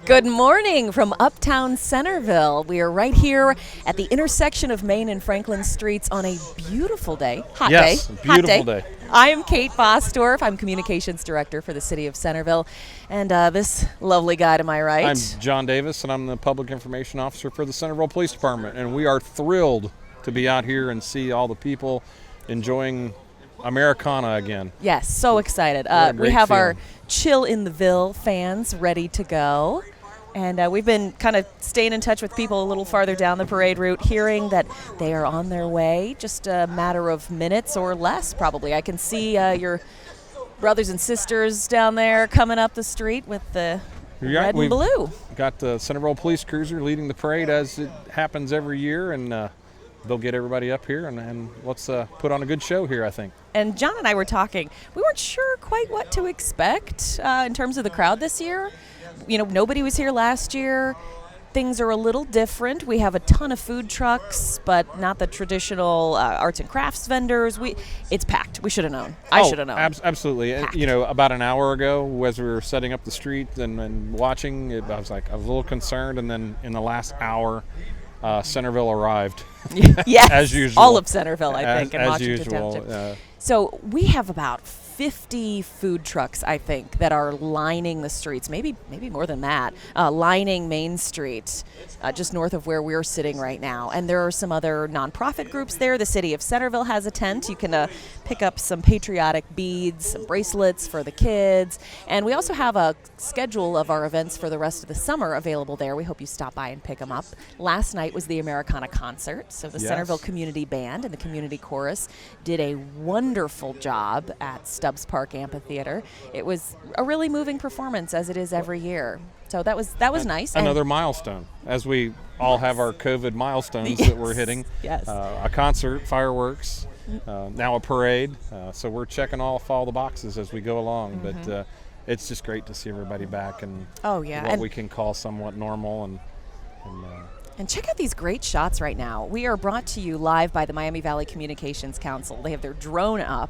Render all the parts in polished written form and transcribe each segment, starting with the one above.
Good morning from uptown Centerville. We are right here at the intersection of Main and Franklin Streets on a beautiful day. Hot Yes, day. beautiful day. I am Kate Bosdorf. I'm Communications Director for the City of Centerville. And this lovely guy to my right. I'm John Davis, and I'm the Public Information Officer for the Centerville Police Department. And we are thrilled to be out here and see all the people enjoying Americana again. Yes, so excited. We have our Chill in the Ville fans ready to go. And we've been kind of staying in touch with people a little farther down the parade route, hearing that they are on their way, just a matter of minutes or less, probably. I can see your brothers and sisters down there coming up the street with the red and blue. Got the Centerville Police Cruiser leading the parade as it happens every year, and they'll get everybody up here, and let's put on a good show here, I think. And John and I were talking. We weren't sure quite what to expect in terms of the crowd this year. You know, nobody was here last year. Things are a little different. We have a ton of food trucks, but not the traditional arts and crafts vendors. It's packed. We should have known. I should have known. Absolutely. Packed. You know, about an hour ago, as we were setting up the street and watching, I was a little concerned, and then in the last hour, Centerville arrived. Yes, as usual. All of Centerville, I think, in as Washington usual. Township. So we have about 50 food trucks, I think, that are lining the streets, maybe more than that, lining Main Street, just north of where we're sitting right now. And there are some other nonprofit groups there. The City of Centerville has a tent. You can pick up some patriotic beads, some bracelets for the kids. And we also have a schedule of our events for the rest of the summer available there. We hope you stop by and pick them up. Last night was the Americana concert. So the Centerville Community Band and the Community Chorus did a wonderful job at Stubbs Park Amphitheater. It was a really moving performance, as it is every year. So that was nice. Another milestone, as we all have our COVID milestones that we're hitting. Yes. A concert, fireworks, now a parade. So we're checking off all the boxes as we go along. Mm-hmm. But it's just great to see everybody back and what we can call somewhat normal. And check out these great shots right now. We are brought to you live by the Miami Valley Communications Council. They have their drone up,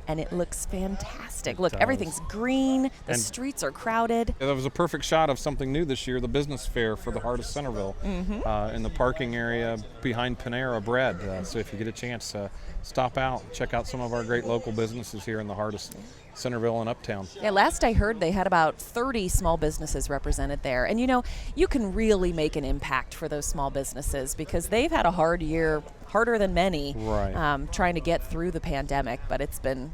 and it looks fantastic. Look, everything's green. The streets are crowded. That was a perfect shot of something new this year, the business fair for the heart of Centerville, in the parking area behind Panera Bread. So if you get a chance, stop out, check out some of our great local businesses here in the heart of Centerville and Uptown. Yeah, last I heard they had about 30 small businesses represented there. And you know, you can really make an impact for those small businesses because they've had a hard year, harder than many, trying to get through the pandemic. But it's been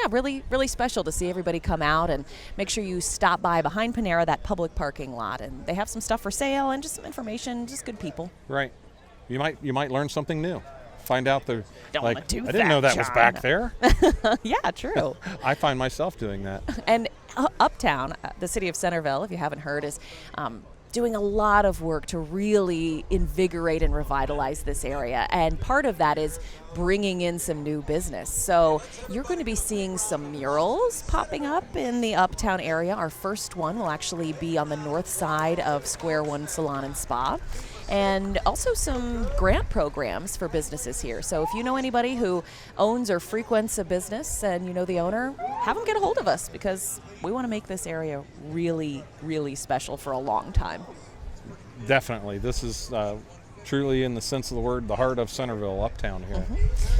really, really special to see everybody come out, and make sure you stop by behind Panera, that public parking lot. And they have some stuff for sale and just some information, just good people. Right. You might learn something new. Find out I didn't know that was back there. Yeah, true. I find myself doing that. And Uptown, the City of Centerville, if you haven't heard, is doing a lot of work to really invigorate and revitalize this area. And part of that is bringing in some new business. So you're going to be seeing some murals popping up in the Uptown area. Our first one will actually be on the north side of Square One Salon and Spa. And also some grant programs for businesses here. So if you know anybody who owns or frequents a business and you know the owner, have them get a hold of us, because we want to make this area really, really special for a long time. Definitely. This is truly, in the sense of the word, the heart of Centerville, Uptown here.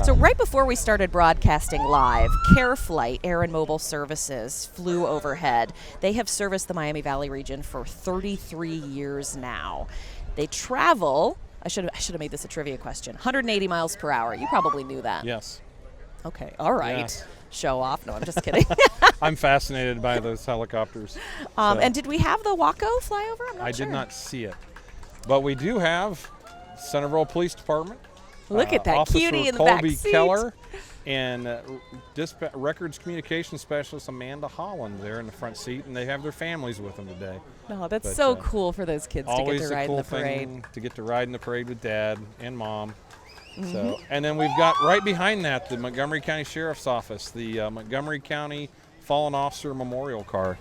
So right before we started broadcasting live, CareFlight Air and Mobile Services flew overhead. They have serviced the Miami Valley region for 33 years now. They travel, I should have made this a trivia question, 180 miles per hour. You probably knew that. Yes. Okay, all right. Yeah. Show off. No, I'm just kidding. I'm fascinated by those helicopters. And did we have the Waco flyover? I did not see it. But we do have Centerville Police Department. Look at that Officer cutie in the Colby back seat. Keller and Records Communication Specialist Amanda Holland there in the front seat, and they have their families with them today. No, that's so cool for those kids to get to ride in the parade. Always a cool thing to get to ride in the parade with Dad and Mom. So, and then we've got right behind that the Montgomery County Sheriff's Office, the Montgomery County Fallen Officer Memorial Car.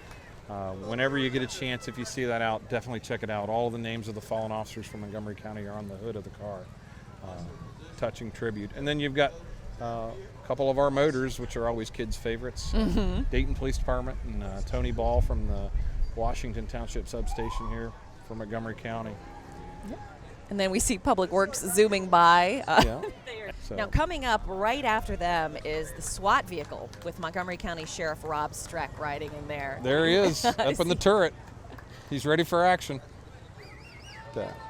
Whenever you get a chance, if you see that out, definitely check it out. All of the names of the fallen officers from Montgomery County are on the hood of the car. Touching tribute. And then you've got a couple of our motors, which are always kids' favorites. Dayton Police Department and Tony Ball from the Washington Township substation here. for Montgomery County. And then we see Public Works zooming by. Yeah. So. Now, coming up right after them is the SWAT vehicle with Montgomery County Sheriff Rob Streck riding in there. There he is, up in the turret. He's ready for action.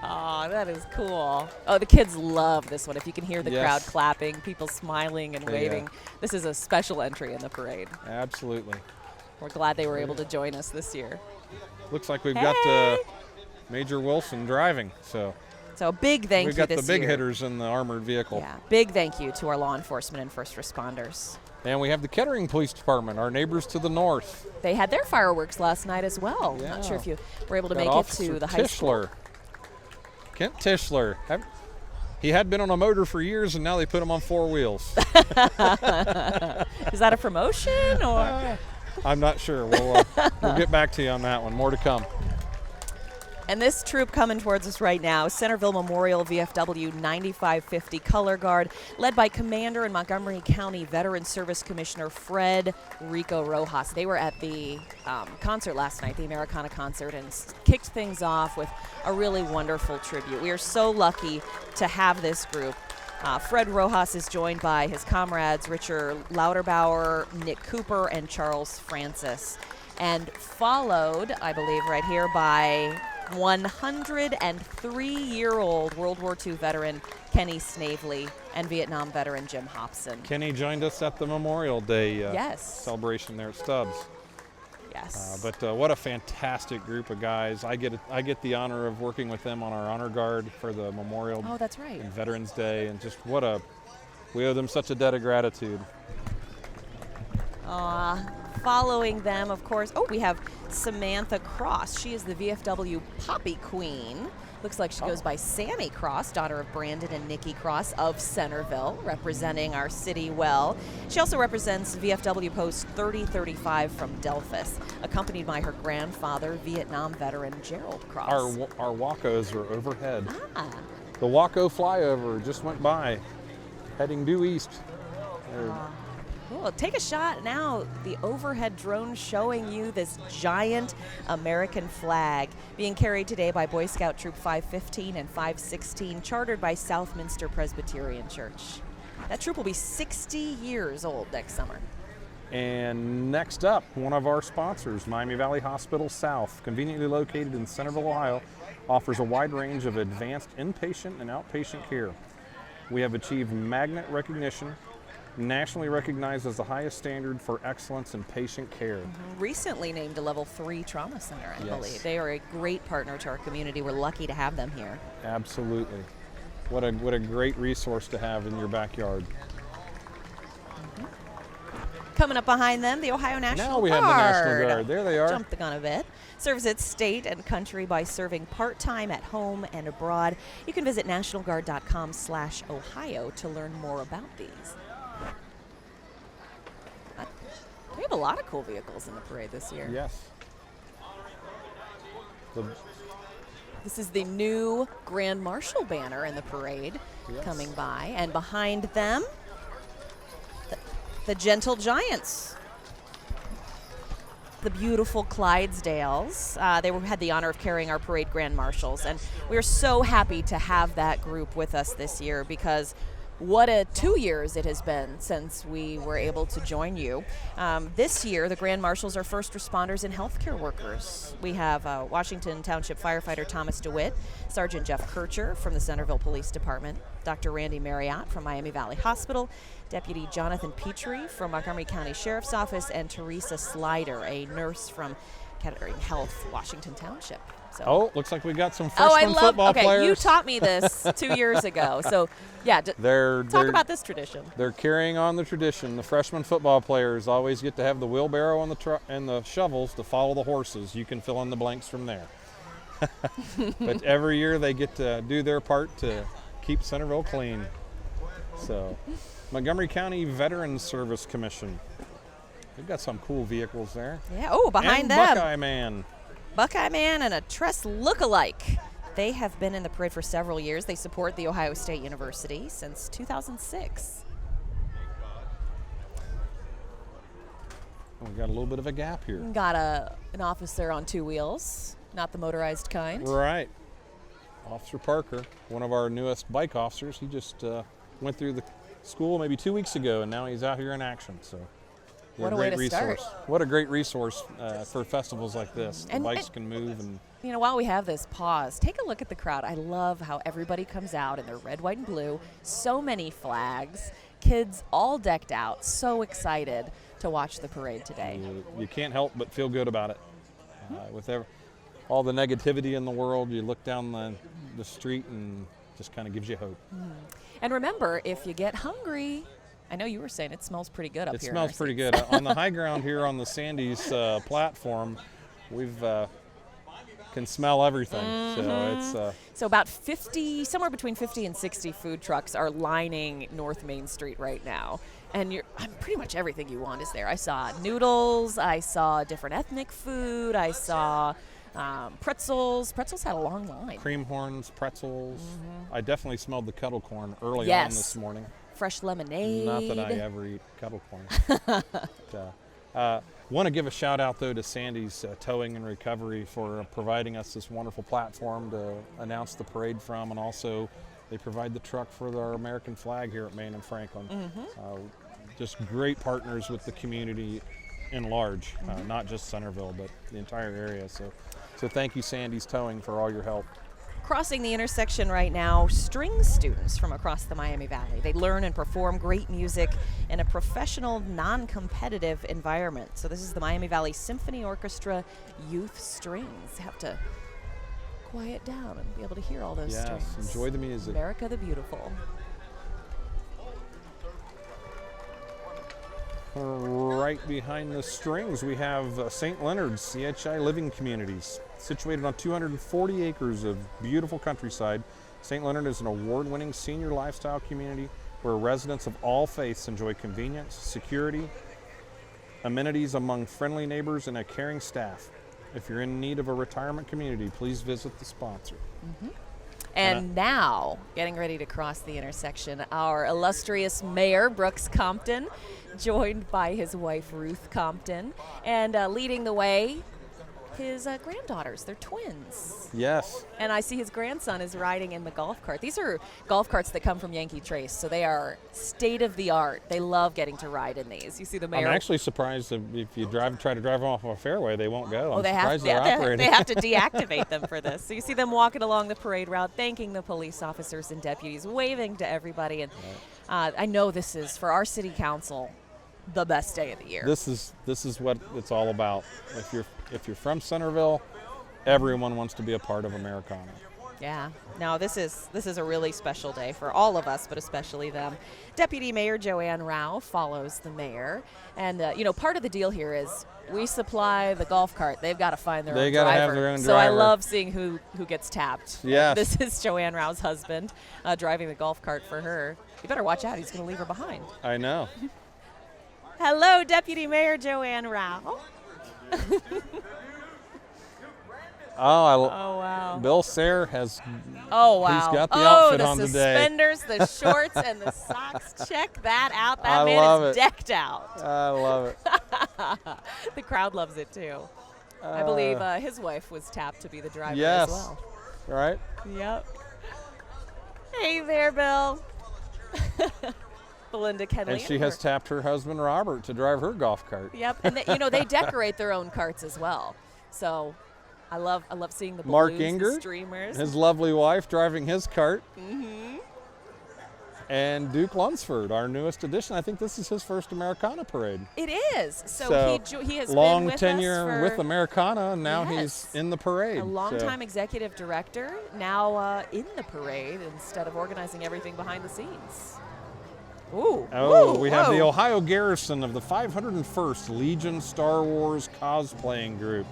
Oh, that is cool. Oh, the kids love this one. If you can hear the Yes. crowd clapping, people smiling and waving. Yeah. This is a special entry in the parade. Absolutely. We're glad they were able to join us this year. Looks like we've Hey. got Major Wilson driving. So a big thank we've you got this the big year. hitters in the armored vehicle. Yeah, big thank you to our law enforcement and first responders. And we have the Kettering Police Department, our neighbors to the north. They had their fireworks last night as well. Yeah. Not sure if you were able to Got make it Officer to the high school. Tischler. Kent Tischler. He had been on a motor for years, and now they put him on 4 wheels. Is that a promotion or? I'm not sure. We'll get back to you on that one. More to come. And this troop coming towards us right now, Centerville Memorial VFW 9550 Color Guard, led by Commander and Montgomery County Veteran Service Commissioner Fred Rico Rojas. They were at the concert last night, the Americana concert, and kicked things off with a really wonderful tribute. We are so lucky to have this group. Fred Rojas is joined by his comrades Richard Lauterbauer, Nick Cooper, and Charles Francis, and followed, I believe, right here by 103-year-old World War II veteran Kenny Snavely and Vietnam veteran Jim Hobson. Kenny joined us at the Memorial Day Yes. celebration there at Stubbs. Yes. But what a fantastic group of guys. I get the honor of working with them on our honor guard for the Memorial Oh, that's right. and Veterans Day, and just we owe them such a debt of gratitude. Following them, of course, we have Samantha Cross. She is the VFW Poppy Queen. Looks like she goes by Sammy Cross, daughter of Brandon and Nikki Cross of Centerville, representing our city well. She also represents VFW Post 3035 from Delphus, accompanied by her grandfather, Vietnam veteran Gerald Cross. Our Wacos are overhead. Ah. The Waco flyover just went by, heading due east. Cool. Take a shot now. The overhead drone showing you this giant American flag being carried today by Boy Scout Troop 515 and 516, chartered by Southminster Presbyterian Church. That troop will be 60 years old next summer. And next up, one of our sponsors, Miami Valley Hospital South, conveniently located in Centerville, Ohio, offers a wide range of advanced inpatient and outpatient care. We have achieved magnet recognition, nationally recognized as the highest standard for excellence in patient care. Recently named a level 3 trauma center, I Yes. believe. They are a great partner to our community. We're lucky to have them here. Absolutely. What a great resource to have in your backyard. Coming up behind them, the Ohio National Guard. Now we have the National Guard. There they are. Jumped the gun a bit. Serves its state and country by serving part-time at home and abroad. You can visit nationalguard.com/Ohio to learn more about these. We have a lot of cool vehicles in the parade this year. Yes. This is the new Grand Marshal banner in the parade coming by. And behind them, the Gentle Giants. The beautiful Clydesdales. They had the honor of carrying our parade Grand Marshals. And we're so happy to have that group with us this year because what a 2 years it has been since we were able to join you. This year, the Grand Marshals are first responders and healthcare workers. We have Washington Township firefighter Thomas DeWitt, Sergeant Jeff Kircher from the Centerville Police Department, Dr. Randy Marriott from Miami Valley Hospital, Deputy Jonathan Petrie from Montgomery County Sheriff's Office, and Teresa Slider, a nurse from Kettering Health, Washington Township. So. Looks like we got some freshman football players. You taught me this 2 years ago. So, yeah, talk about this tradition. They're carrying on the tradition. The freshman football players always get to have the wheelbarrow and the shovels to follow the horses. You can fill in the blanks from there. But every year they get to do their part to keep Centerville clean. So, Montgomery County Veterans Service Commission. They've got some cool vehicles there. Yeah. Behind them. Buckeye Man and a Tress look-alike. They have been in the parade for several years. They support the Ohio State University since 2006. We got a little bit of a gap here. Got an officer on 2 wheels. Not the motorized kind. Right. Officer Parker, one of our newest bike officers, he just went through the school maybe 2 weeks ago, and now he's out here in action. So, What a way to start. What a great resource for festivals like this. The bikes can move. And you know, while we have this pause, take a look at the crowd. I love how everybody comes out in their red, white, and blue. So many flags. Kids all decked out. So excited to watch the parade today. You can't help but feel good about it. With all the negativity in the world, you look down the street and just kind of gives you hope. And remember, if you get hungry, I know you were saying it smells pretty good up here. It smells pretty good. On the high ground here on the Sandy's platform, we've can smell everything. So it's so about 50, somewhere between 50 and 60 food trucks are lining North Main Street right now. And pretty much everything you want is there. I saw noodles, I saw different ethnic food, I saw pretzels. Pretzels had a long line. Cream horns, pretzels. I definitely smelled the kettle corn early on this morning. Fresh lemonade. Not that I ever eat kettle corn. Want to give a shout out though to Sandy's Towing and Recovery for providing us this wonderful platform to announce the parade from, and also they provide the truck for our American flag here at Main and Franklin. Just great partners with the community in large, not just Centerville, but the entire area. So thank you, Sandy's Towing, for all your help. Crossing the intersection right now, string students from across the Miami Valley. They learn and perform great music in a professional, non-competitive environment. So this is the Miami Valley Symphony Orchestra Youth Strings. You have to quiet down and be able to hear all those strings. Yes, enjoy the music. America the Beautiful. Right behind the strings, we have St. Leonard's CHI Living Communities. Situated on 240 acres of beautiful countryside, St. Leonard is an award-winning senior lifestyle community where residents of all faiths enjoy convenience, security, amenities among friendly neighbors, and a caring staff. If you're in need of a retirement community, please visit the sponsor. And now, getting ready to cross the intersection, our illustrious Mayor, Brooks Compton, joined by his wife, Ruth Compton, and leading the way, his granddaughters. They're twins. Yes. And I see his grandson is riding in the golf cart. These are golf carts that come from Yankee Trace, so they are state of the art. They love getting to ride in these. You see the mayor. I'm actually surprised if you try to drive them off a fairway, they won't go. Oh, I'm surprised they're operating. They have to deactivate them for this. So you see them walking along the parade route, thanking the police officers and deputies, waving to everybody. And I know this is, for our city council, the best day of the year. This is what it's all about. If you're from Centerville, everyone wants to be a part of Americana. Yeah. No, this is a really special day for all of us, but especially them. Deputy Mayor Joanne Rao follows the mayor, and part of the deal here is we supply the golf cart. They've got to find their own driver. They got to have their own driver. So I love seeing who gets tapped. Yes. This is Joanne Rao's husband driving the golf cart for her. You better watch out. He's going to leave her behind. I know. Hello, Deputy Mayor Joanne Rao. Oh, wow. Bill Sayre has. Oh, wow. He's got the outfit on the today. suspenders, the shorts, and the socks. Check that out. That I man love is it. decked out. I love it. The crowd loves it, too. I believe his wife was tapped to be the driver yes. as well. Right? Yep. Hey there, Bill. Belinda Kenley. And she has tapped her husband, Robert, to drive her golf cart. Yep. And they decorate their own carts as well. So I love seeing the balloons, Mark the Inger, streamers. his lovely wife, driving his cart. And Duke Lunsford, our newest addition. I think this is his first Americana parade. It is. So he has long been with tenure us with Americana, and now he's in the parade. A longtime executive director, now in the parade instead of organizing everything behind the scenes. Ooh. Oh, we have the Ohio Garrison of the 501st Legion Star Wars cosplaying group.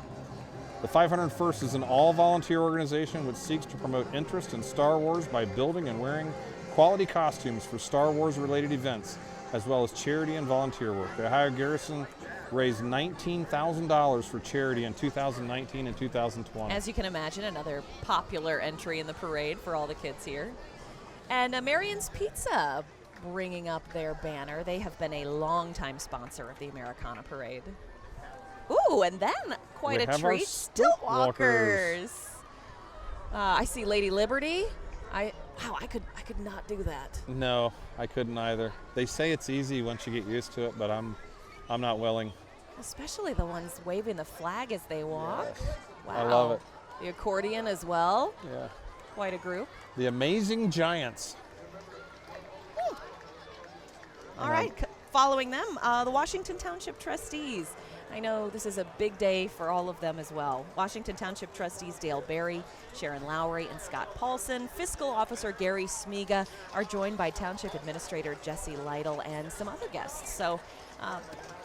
The 501st is an all-volunteer organization which seeks to promote interest in Star Wars by building and wearing quality costumes for Star Wars-related events, as well as charity and volunteer work. The Ohio Garrison raised $19,000 for charity in 2019 and 2020. As you can imagine, another popular entry in the parade for all the kids here. And Marion's Pizza bringing up their banner. They have been a longtime sponsor of the Americana Parade. Ooh, and then quite we a have our treat. stilt Walkers. I see Lady Liberty. Wow, I could not do that. No, I couldn't either. They say it's easy once you get used to it, but I'm not willing. Especially the ones waving the flag as they walk. Yes. Wow. I love it. The accordion as well. Yeah. Quite a group. The Amazing Giants. All right, following them, the Washington Township trustees. I know this is a big day for all of them as well. Washington Township trustees Dale Berry, Sharon Lowry, and Scott Paulson. Fiscal Officer Gary Smiga are joined by Township Administrator Jesse Lytle and some other guests. So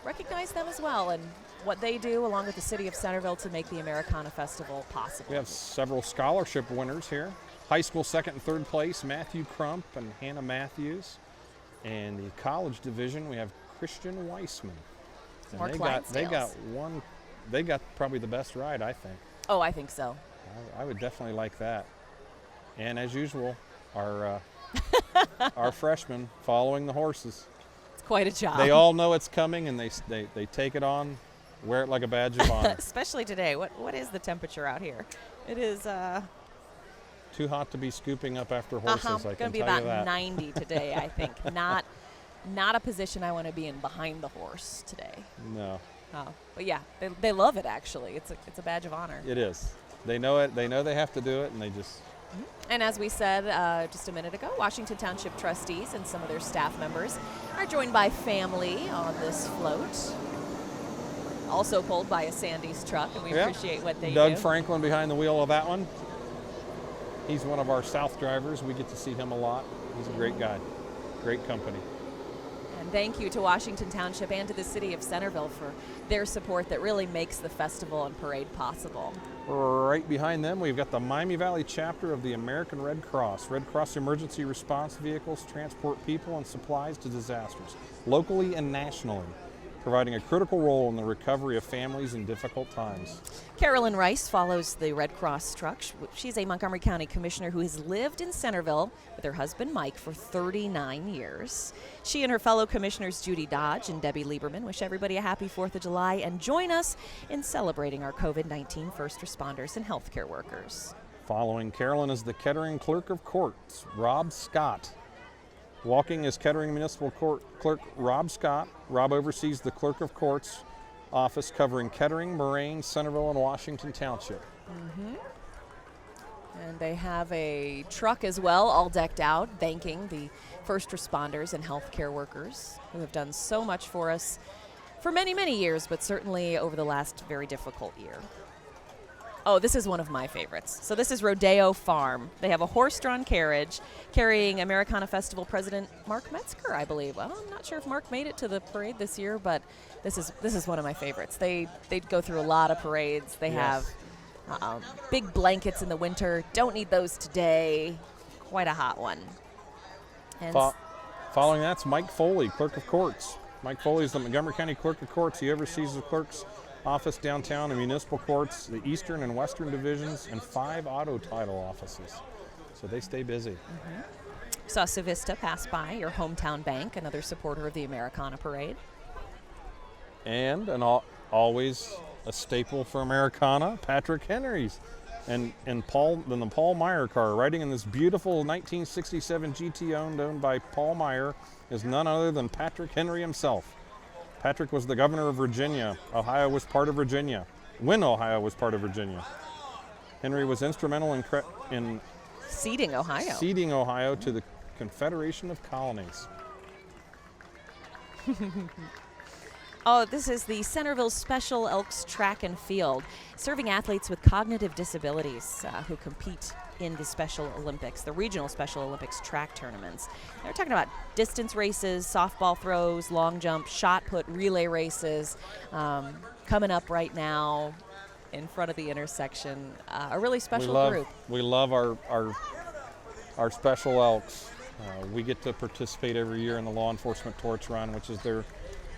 recognize them as well and what they do along with the city of Centerville to make the Americana Festival possible. We have several scholarship winners here. High school second and third place, Matthew Crump and Hannah Matthews. And the college division, we have Christian Weissman. And they got probably the best ride, I think. Oh, I think so. I would definitely like that. And as usual, our our freshmen following the horses. It's quite a job. They all know it's coming, and they take it on, wear it like a badge of honor. Especially today. What is the temperature out here? It is too hot to be scooping up after horses. I can tell you that. Going to be about 90 today, I think. Not a position I want to be in behind the horse today. No. Oh, but yeah, they love it actually. It's a badge of honor. It is. They know it. They know they have to do it, and they just. And as we said just a minute ago, Washington Township trustees and some of their staff members are joined by family on this float. Also pulled by a Sandy's truck, and we appreciate what they do. Doug Franklin behind the wheel of that one. He's one of our South drivers. We get to see him a lot. He's a great guy. Great company. And thank you to Washington Township and to the city of Centerville for their support that really makes the festival and parade possible. Right behind them, we've got the Miami Valley chapter of the American Red Cross. Red Cross emergency response vehicles transport people and supplies to disasters, locally and nationally, providing a critical role in the recovery of families in difficult times. Carolyn Rice follows the Red Cross truck. She's a Montgomery County commissioner who has lived in Centerville with her husband Mike for 39 years. She and her fellow commissioners Judy Dodge and Debbie Lieberman wish everybody a happy 4th of July and join us in celebrating our COVID-19 first responders and healthcare workers. Following Carolyn is the Kettering Clerk of Courts, Rob Scott. Walking is Kettering Municipal Court Clerk Rob Scott. Rob oversees the Clerk of Courts office covering Kettering, Moraine, Centerville, and Washington Township. And they have a truck as well, all decked out, thanking the first responders and healthcare workers who have done so much for us for many, many years, but certainly over the last very difficult year. Oh, this is one of my favorites. So this is Rodeo Farm. They have a horse-drawn carriage carrying Americana Festival President Mark Metzger, I believe. Well, I'm not sure if Mark made it to the parade this year, but this is one of my favorites. They go through a lot of parades. They have big blankets in the winter. Don't need those today. Quite a hot one. And following that's Mike Foley, Clerk of Courts. Mike Foley is the Montgomery County Clerk of Courts. He oversees the clerk's office downtown and municipal courts, the eastern and western divisions, and 5 auto title offices. So they stay busy. Saw Savista pass by, your hometown bank, another supporter of the Americana Parade. And always a staple for Americana, Patrick Henry's. And the Paul Meyer car, riding in this beautiful 1967 GT owned by Paul Meyer, is none other than Patrick Henry himself. Patrick was the governor of Virginia. Ohio was part of Virginia. When Ohio was part of Virginia. Henry was instrumental in ceding Ohio to the Confederation of Colonies. Oh, this is the Centerville Special Elks Track and Field, serving athletes with cognitive disabilities who compete in the Special Olympics, the regional Special Olympics track tournaments. They're talking about distance races, softball throws, long jump, shot put, relay races coming up right now in front of the intersection. A really special group. We love our Special Elks. We get to participate every year in the Law Enforcement Torch Run, which is their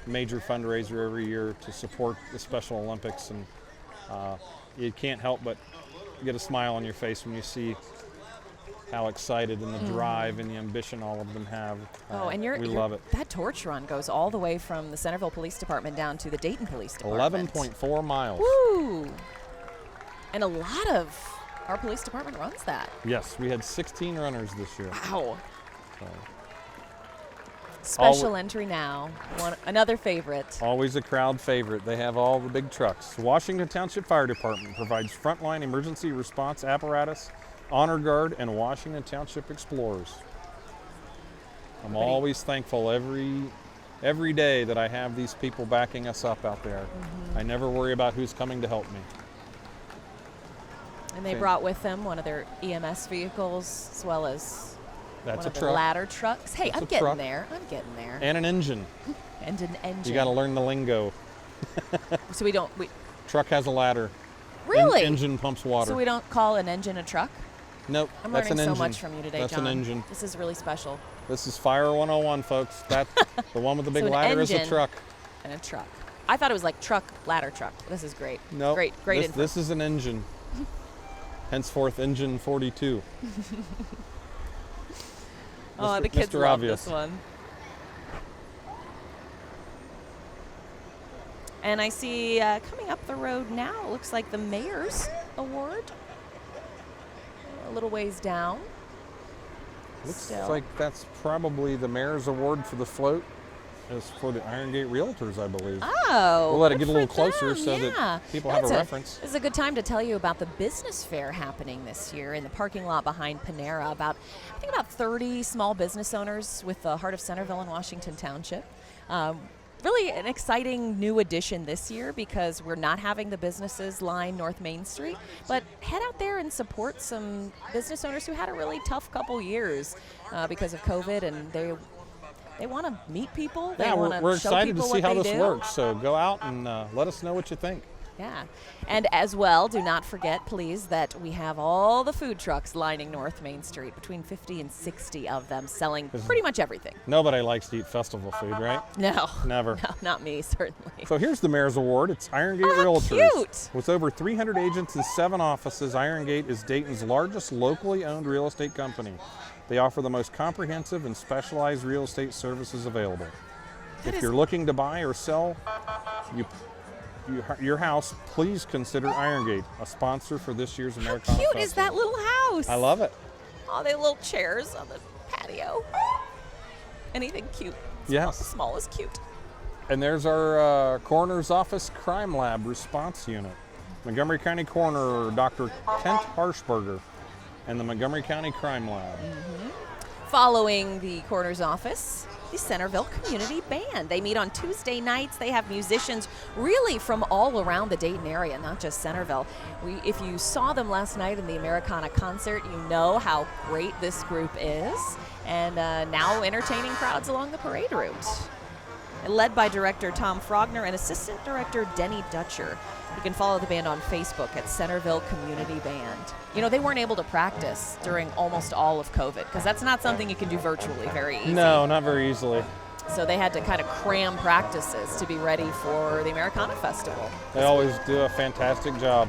major fundraiser every year to support the Special Olympics, and you can't help but get a smile on your face when you see how excited and the drive and the ambition all of them have. And we love it. That torch run goes all the way from the Centerville Police Department down to the Dayton Police Department. 11.4 miles. Woo! And a lot of our police department runs that. Yes, we had 16 runners this year. Wow. So, Special entry now. Another favorite. always a crowd favorite. They have all the big trucks. Washington Township Fire Department provides frontline emergency response apparatus, honor guard, and Washington Township Explorers. I'm always thankful every day that I have these people backing us up out there. I never worry about who's coming to help me. And they brought with them one of their EMS vehicles as well as one of the ladder trucks. Hey, I'm getting there. I'm getting there. And an engine. And an engine. You got to learn the lingo. So we don't. Truck has a ladder. Really? Engine pumps water. So we don't call an engine a truck? Nope. I'm that's learning an so engine. much from you today, That's John. an engine. This is really special. This is Fire 101, folks. That the one with the big So an ladder is a engine truck. And a truck. I thought it was like ladder truck. This is great. No, Great info. This is an engine. Henceforth, engine 42. Oh, the kids Mr. love Obvious. this one. And I see coming up the road now, looks like the Mayor's Award. A little ways down. Looks like that's probably the Mayor's Award for the float. Is for the Iron Gate Realtors, I believe. Oh. We'll let it get a good little for closer them, so yeah. that people have a reference. This is a good time to tell you about the business fair happening this year in the parking lot behind Panera. I think about 30 small business owners with the heart of Centerville and Washington Township. Really an exciting new addition this year because we're not having the businesses line North Main Street, but head out there and support some business owners who had a really tough couple years because of COVID, and they want to meet people. Yeah, we're excited to see how this do. works. So go out and let us know what you think. Yeah. And as well, do not forget, please, that we have all the food trucks lining North Main Street, between 50 and 60 of them, selling pretty much everything. Nobody likes to eat festival food, right? No. Never. No, not me, certainly. So here's the Mayor's Award. It's Iron Gate how Realtors. Cute. With over 300 agents and 7 offices, Iron Gate is Dayton's largest locally owned real estate company. They offer the most comprehensive and specialized real estate services available. If you're looking to buy or sell your house, please consider Iron Gate, a sponsor for this year's Americana How cute Festival. is that little house? I love it. Oh, they have little chairs on the patio. Anything cute. Yes. Small is cute. And there's our Coroner's Office Crime Lab Response Unit. Montgomery County Coroner Dr. Kent Harshberger and the Montgomery County Crime Lab. Following the coroner's office, the Centerville Community Band. They meet on Tuesday nights. They have musicians really from all around the Dayton area, not just Centerville. If you saw them last night in the Americana concert, you know how great this group is, and now entertaining crowds along the parade route. Led by director Tom Frogner and assistant director Denny Dutcher. You can follow the band on Facebook at Centerville Community Band. You know, they weren't able to practice during almost all of COVID because that's not something you can do virtually very easily. No, not very easily. So they had to kind of cram practices to be ready for the Americana Festival. They always do a fantastic job.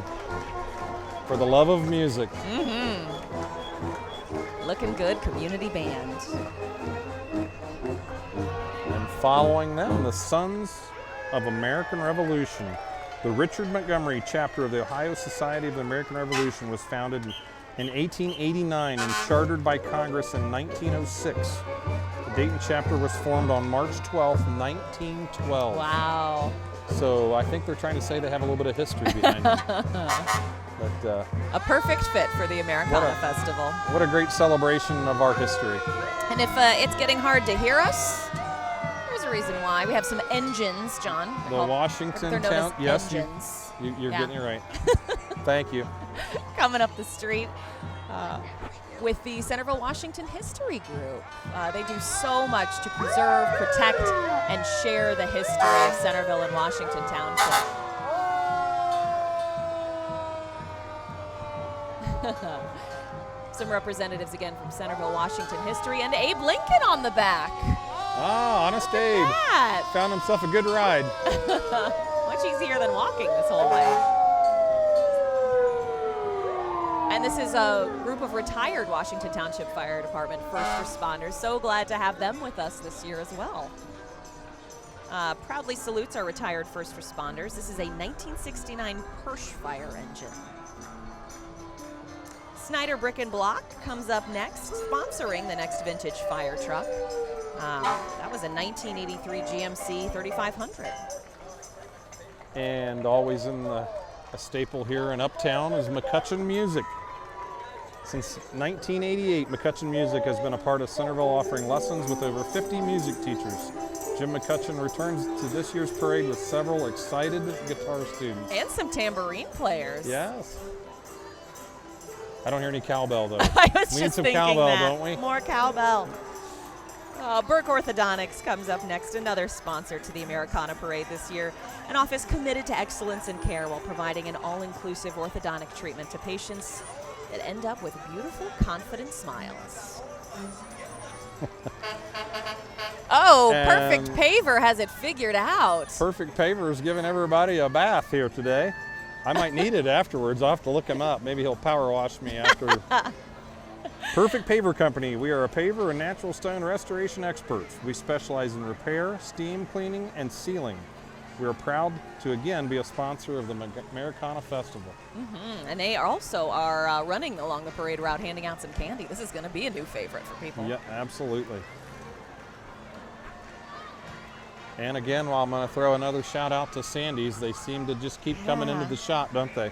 For the love of music. Looking good, community band. And following them, the Sons of American Revolution. The Richard Montgomery chapter of the Ohio Society of the American Revolution was founded in 1889 and chartered by Congress in 1906. The Dayton chapter was formed on March 12, 1912. Wow. So I think they're trying to say they have a little bit of history behind them. But, a perfect fit for the Americana Festival. What a great celebration of our history. And if it's getting hard to hear us, there's a reason why. We have some engines, John. The Washington they're known Town. as Yes, engines. you're getting it right. Thank you. Coming up the street with the Centerville Washington History Group. They do so much to preserve, protect, and share the history of Centerville and Washington Township. Some representatives again from Centerville Washington History, and Abe Lincoln on the back. Ah, Honest Abe. That. Found himself a good ride. Much easier than walking this whole way. And And this is a group of retired Washington Township Fire Department first responders. So glad to have them with us this year as well. Proudly salutes our retired first responders. This is a 1969 Persh fire engine. Snyder Brick and Block comes up next, sponsoring the next vintage fire truck. That was a 1983 GMC 3500. And always a staple here in Uptown is McCutcheon Music. Since 1988, McCutcheon Music has been a part of Centerville, offering lessons with over 50 music teachers. Jim McCutcheon returns to this year's parade with several excited guitar students. And some tambourine players. Yes. I don't hear any cowbell, though. I was We need just some thinking cowbell, that. don't we? More cowbell. Burke Orthodontics comes up next, another sponsor to the Americana Parade this year. An office committed to excellence in care while providing an all-inclusive orthodontic treatment to patients that end up with beautiful, confident smiles. Oh, Perfect Paver has it figured out. Perfect Paver is giving everybody a bath here today. I might need it afterwards. I'll have to look him up. Maybe he'll power wash me after. Perfect Paver Company. We are a paver and natural stone restoration experts. We specialize in repair, steam cleaning, and sealing. We are proud to again be a sponsor of the Americana Festival. And they also are running along the parade route, handing out some candy. This is going to be a new favorite for people. Yeah, absolutely. And again, while I'm going to throw another shout out to Sandy's, they seem to just keep coming into the shop, don't they?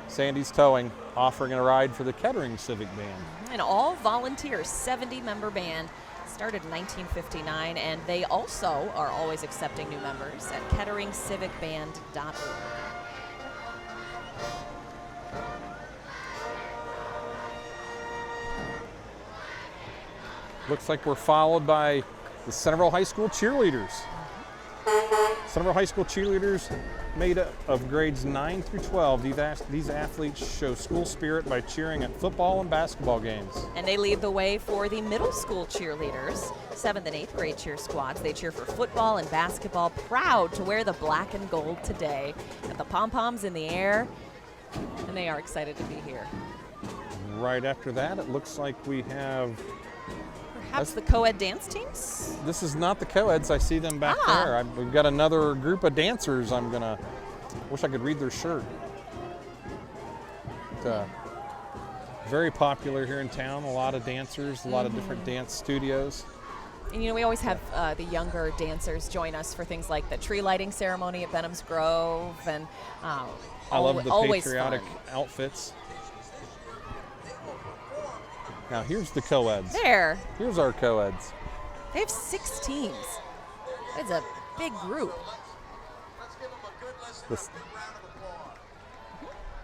Sandy's Towing, offering a ride for the Kettering Civic Band. An all-volunteer 70-member band, started in 1959, and they also are always accepting new members at ketteringcivicband.org. Looks like we're followed by the Centerville High School cheerleaders. Centerville High School cheerleaders made up of grades 9 through 12. These athletes show school spirit by cheering at football and basketball games. And they lead the way for the middle school cheerleaders, 7th and 8th grade cheer squads. They cheer for football and basketball, proud to wear the black and gold today. Got the pom-poms in the air, and they are excited to be here. Right after that, it looks like we have... Perhaps the co-ed dance teams? This is not the co-eds. I see them back there. We've got another group of dancers. Wish I could read their shirt. Very popular here in town. A lot of dancers, a lot of different dance studios. And we always have the younger dancers join us for things like the tree lighting ceremony at Benham's Grove, and I love the patriotic outfits. Now here's the co-eds. Here's our co-eds. They have 6 teams. It's a big group.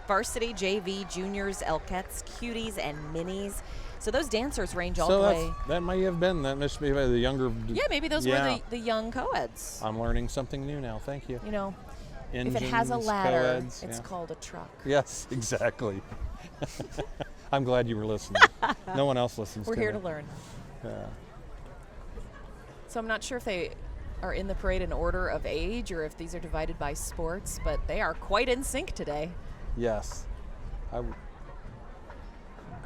Varsity, JV, juniors, Elkettes, cuties, and minis. So those dancers range all the way. That may have been, that must be the younger. Yeah, maybe those were the young co-eds. I'm learning something new now. Thank you. If it has a ladder, co-eds, it's called a truck. Yes, exactly. I'm glad you were listening. No one else listens to me. We're here to learn. Yeah. So I'm not sure if they are in the parade in order of age or if these are divided by sports, but they are quite in sync today. Yes. I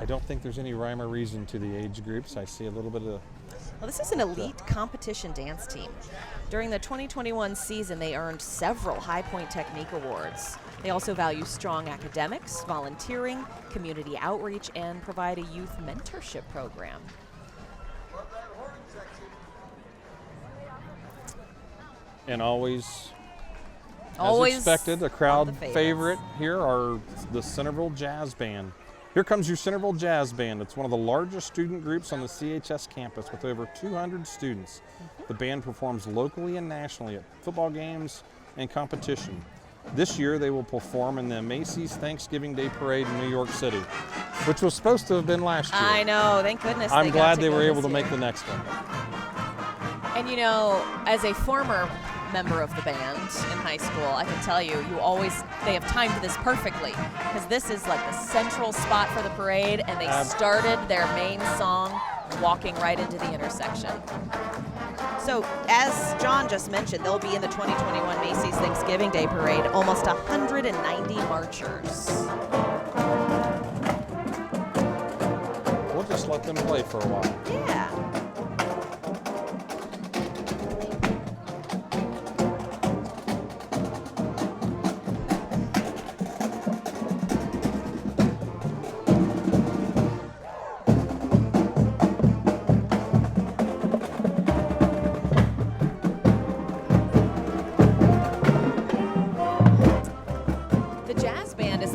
don't think there's any rhyme or reason to the age groups. I see a little bit of... Well, this is an elite competition dance team. During the 2021 season, they earned several High Point Technique Awards. They also value strong academics, volunteering, community outreach, and provide a youth mentorship program. And always as expected, a crowd favorite here are the Centerville Jazz Band. Here comes your Centerville Jazz Band. It's one of the largest student groups on the CHS campus with over 200 students. The band performs locally and nationally at football games and competition. This year they will perform in the Macy's Thanksgiving Day Parade in New York City, which was supposed to have been last year. I know, thank goodness. I'm glad they were able to make the next one. And as a former member of the band in high school, I can tell you, they have timed this perfectly, because this is like the central spot for the parade, and they started their main song walking right into the intersection. So, as John just mentioned, they'll be in the 2021 Macy's Thanksgiving Day Parade, almost 190 marchers. let them play for a while. Yeah.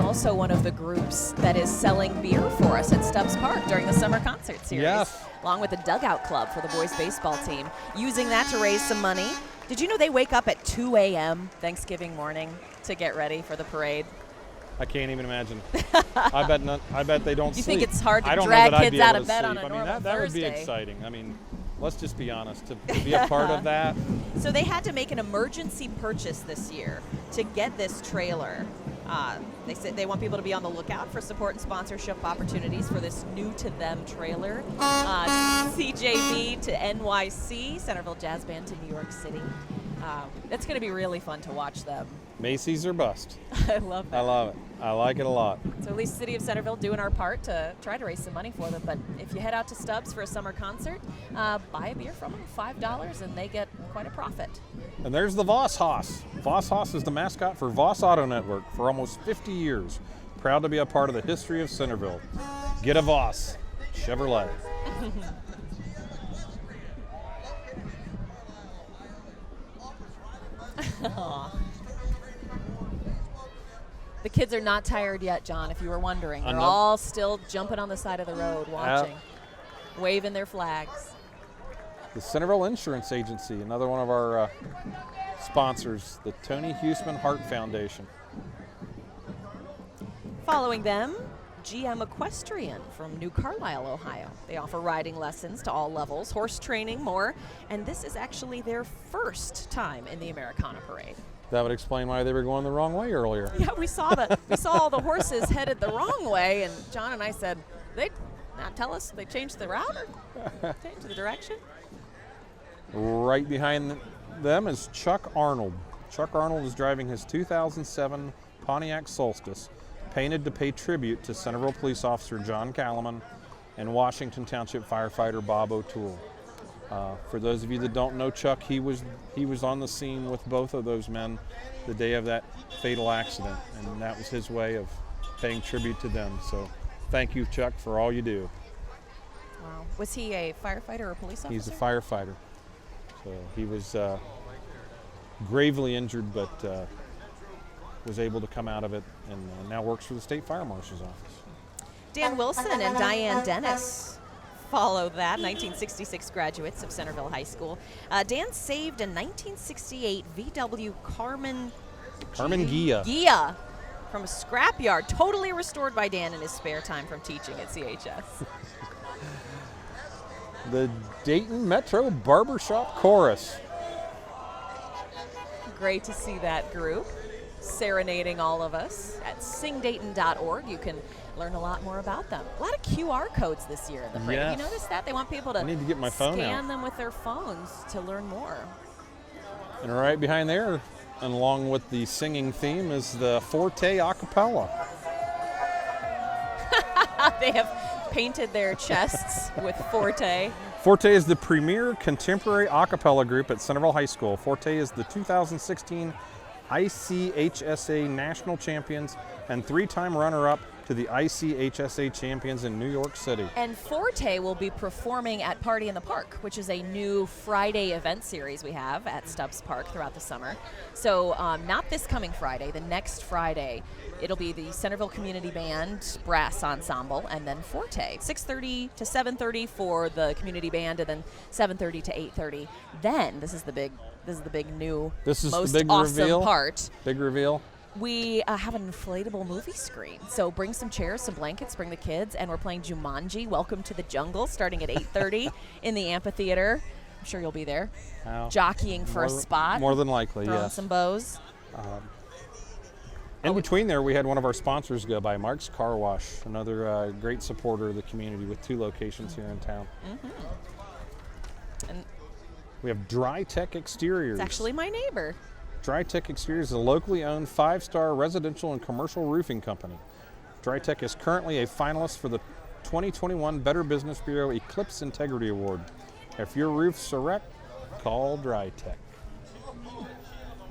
Also one of the groups that is selling beer for us at Stubbs Park during the summer concert series. Yes. Along with the Dugout Club for the boys baseball team, using that to raise some money. Did you know they wake up at 2 a.m. Thanksgiving morning to get ready for the parade? I can't even imagine. I bet they don't You sleep. think it's hard to I don't drag know that I'd kids be out able of to bed on sleep. a normal that would be Thursday? exciting. I mean, let's just be honest. To be a part of that. So they had to make an emergency purchase this year to get this trailer. They said they want people to be on the lookout for support and sponsorship opportunities for this new-to-them trailer. CJB to NYC, Centerville Jazz Band to New York City. It's going to be really fun to watch them. Macy's or bust. I love that. I love it. I like it a lot. So at least City of Centerville doing our part to try to raise some money for them. But if you head out to Stubbs for a summer concert, buy a beer from them, $5, and they get quite a profit. And there's the Voss Haas. Voss Haas is the mascot for Voss Auto Network for almost 50 years. Proud to be a part of the history of Centerville. Get a Voss. Chevrolet. The kids are not tired yet, John, if you were wondering. They're know. all still jumping on the side of the road watching, waving their flags. The Centerville Insurance Agency, another one of our sponsors, the Tony Huesman Heart Foundation. Following them, GM Equestrian from New Carlisle, Ohio. They offer riding lessons to all levels, horse training, more, and this is actually their first time in the Americana parade. That would explain why they were going the wrong way earlier. Yeah, we saw all the horses headed the wrong way, and John and I said, they not tell us they changed the route or changed the direction? Right behind them is Chuck Arnold. Chuck Arnold is driving his 2007 Pontiac Solstice, painted to pay tribute to Centerville Police Officer John Callaman and Washington Township firefighter Bob O'Toole. For those of you that don't know Chuck, he was on the scene with both of those men the day of that fatal accident, and that was his way of paying tribute to them. So thank you, Chuck, for all you do. Wow. Was he a firefighter or a police officer? He's a firefighter. So he was gravely injured, but was able to come out of it, and now works for the State Fire Marshal's office. Dan Wilson and Diane Dennis follow that, 1966 graduates of Centerville High School. Dan saved a 1968 VW Carmen Ghia from a scrapyard, totally restored by Dan in his spare time from teaching at CHS. The Dayton Metro Barbershop Chorus. Great to see that group serenading all of us at singdayton.org. You can learn a lot more about them. A lot of QR codes this year in the parade. Yes. You notice that? They want people to I need to get my phone scan out. them with their phones to learn more. And right behind there, and along with the singing theme, is the Forte Acapella. They have painted their chests with Forte. Forte is the premier contemporary a cappella group at Centerville High School. Forte is the 2016 ICHSA National Champions and 3-time runner-up to the ICHSA Champions in New York City. And Forte will be performing at Party in the Park, which is a new Friday event series we have at Stubbs Park throughout the summer. So not this coming Friday, the next Friday, it'll be the Centerville Community Band Brass Ensemble and then Forte. 6:30 to 7:30 for the community band, and then 7:30 to 8:30. Then this is the big new most the big awesome reveal. part. Big reveal. We have an inflatable movie screen. So bring some chairs, some blankets, bring the kids, and we're playing Jumanji, Welcome to the Jungle, starting at 8:30 in the amphitheater. I'm sure you'll be there. Jockeying for a spot. More than likely, throwing yes. some bows. In between there, we had one of our sponsors go by, Mark's Car Wash, another great supporter of the community with 2 locations here in town. Mm-hmm. And we have Dry Tech Exteriors. it's actually my neighbor. Dry Tech Exteriors is a locally owned 5-star residential and commercial roofing company. Dry Tech is currently a finalist for the 2021 Better Business Bureau Eclipse Integrity Award. If your roof's a wreck, call Dry Tech.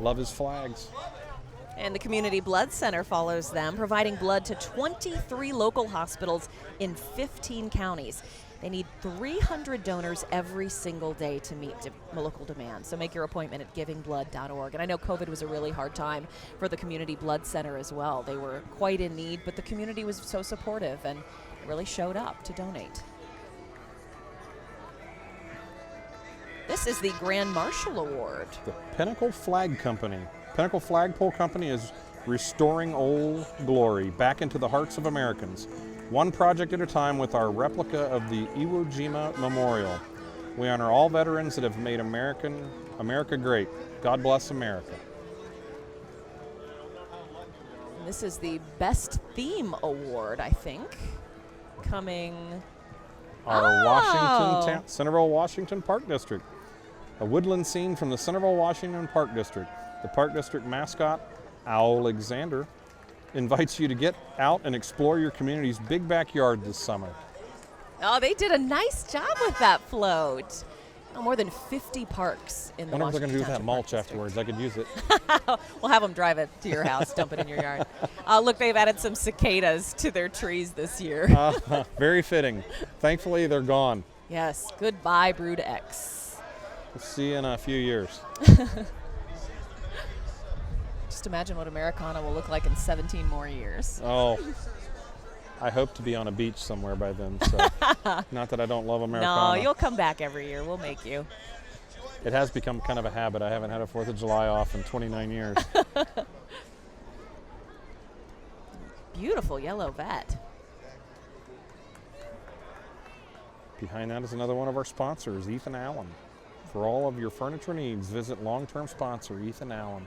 Love his flags. And the Community Blood Center follows them, providing blood to 23 local hospitals in 15 counties. They need 300 donors every single day to meet local demand. So make your appointment at givingblood.org. And I know COVID was a really hard time for the Community Blood Center as well. They were quite in need, but the community was so supportive and really showed up to donate. This is the Grand Marshal Award. The Pinnacle Flag Company. Pinnacle Flagpole Company is restoring Old Glory back into the hearts of Americans. One project at a time with our replica of the Iwo Jima Memorial. We honor all veterans that have made America great. God bless America. And this is the Best Theme Award, I think, coming. Our Centerville, Washington Park District. A woodland scene from the Centerville, Washington Park District. The Park District mascot, Alexander, invites you to get out and explore your community's big backyard this summer. Oh, they did a nice job with that float. Oh, more than 50 parks in the I wonder what they're going to do with that Township mulch Park afterwards. I could use it. We'll have them drive it to your house, dump it in your yard. Look, they've added some cicadas to their trees this year. Very fitting. Thankfully, they're gone. Yes, goodbye, Brood X. We'll see you in a few years. Just imagine what Americana will look like in 17 more years. Oh, I hope to be on a beach somewhere by then. So, not that I don't love Americana. No, you'll come back every year. We'll make you. It has become kind of a habit. I haven't had a 4th of July off in 29 years. Beautiful yellow vet. Behind that is another one of our sponsors, Ethan Allen. For all of your furniture needs, visit long-term sponsor Ethan Allen.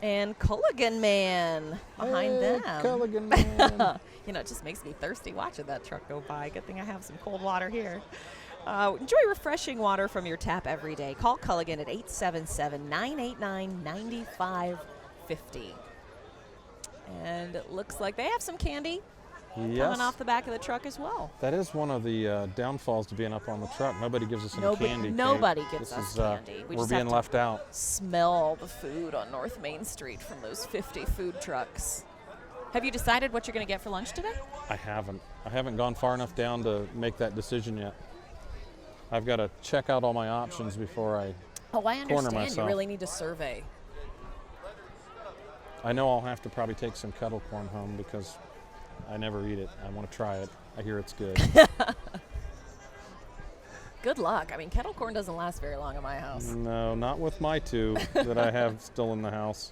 And Culligan Man behind them. Culligan Man. You know, it just makes me thirsty watching that truck go by. Good thing I have some cold water here. Enjoy refreshing water from your tap every day. Call Culligan at 877-989-9550. And it looks like they have some candy coming off the back of the truck as well. That is one of the downfalls to being up on the truck. Nobody gives us any candy. Nobody gives us candy. We're being left out. Smell the food on North Main Street from those 50 food trucks. Have you decided what you're going to get for lunch today? I haven't. I haven't gone far enough down to make that decision yet. I've got to check out all my options before I I understand. corner myself. You really need to survey. I know I'll have to probably take some kettle corn home because I never eat it. I want to try it. I hear it's good. Good luck. I mean, kettle corn doesn't last very long in my house. No, not with my 2 that I have still in the house.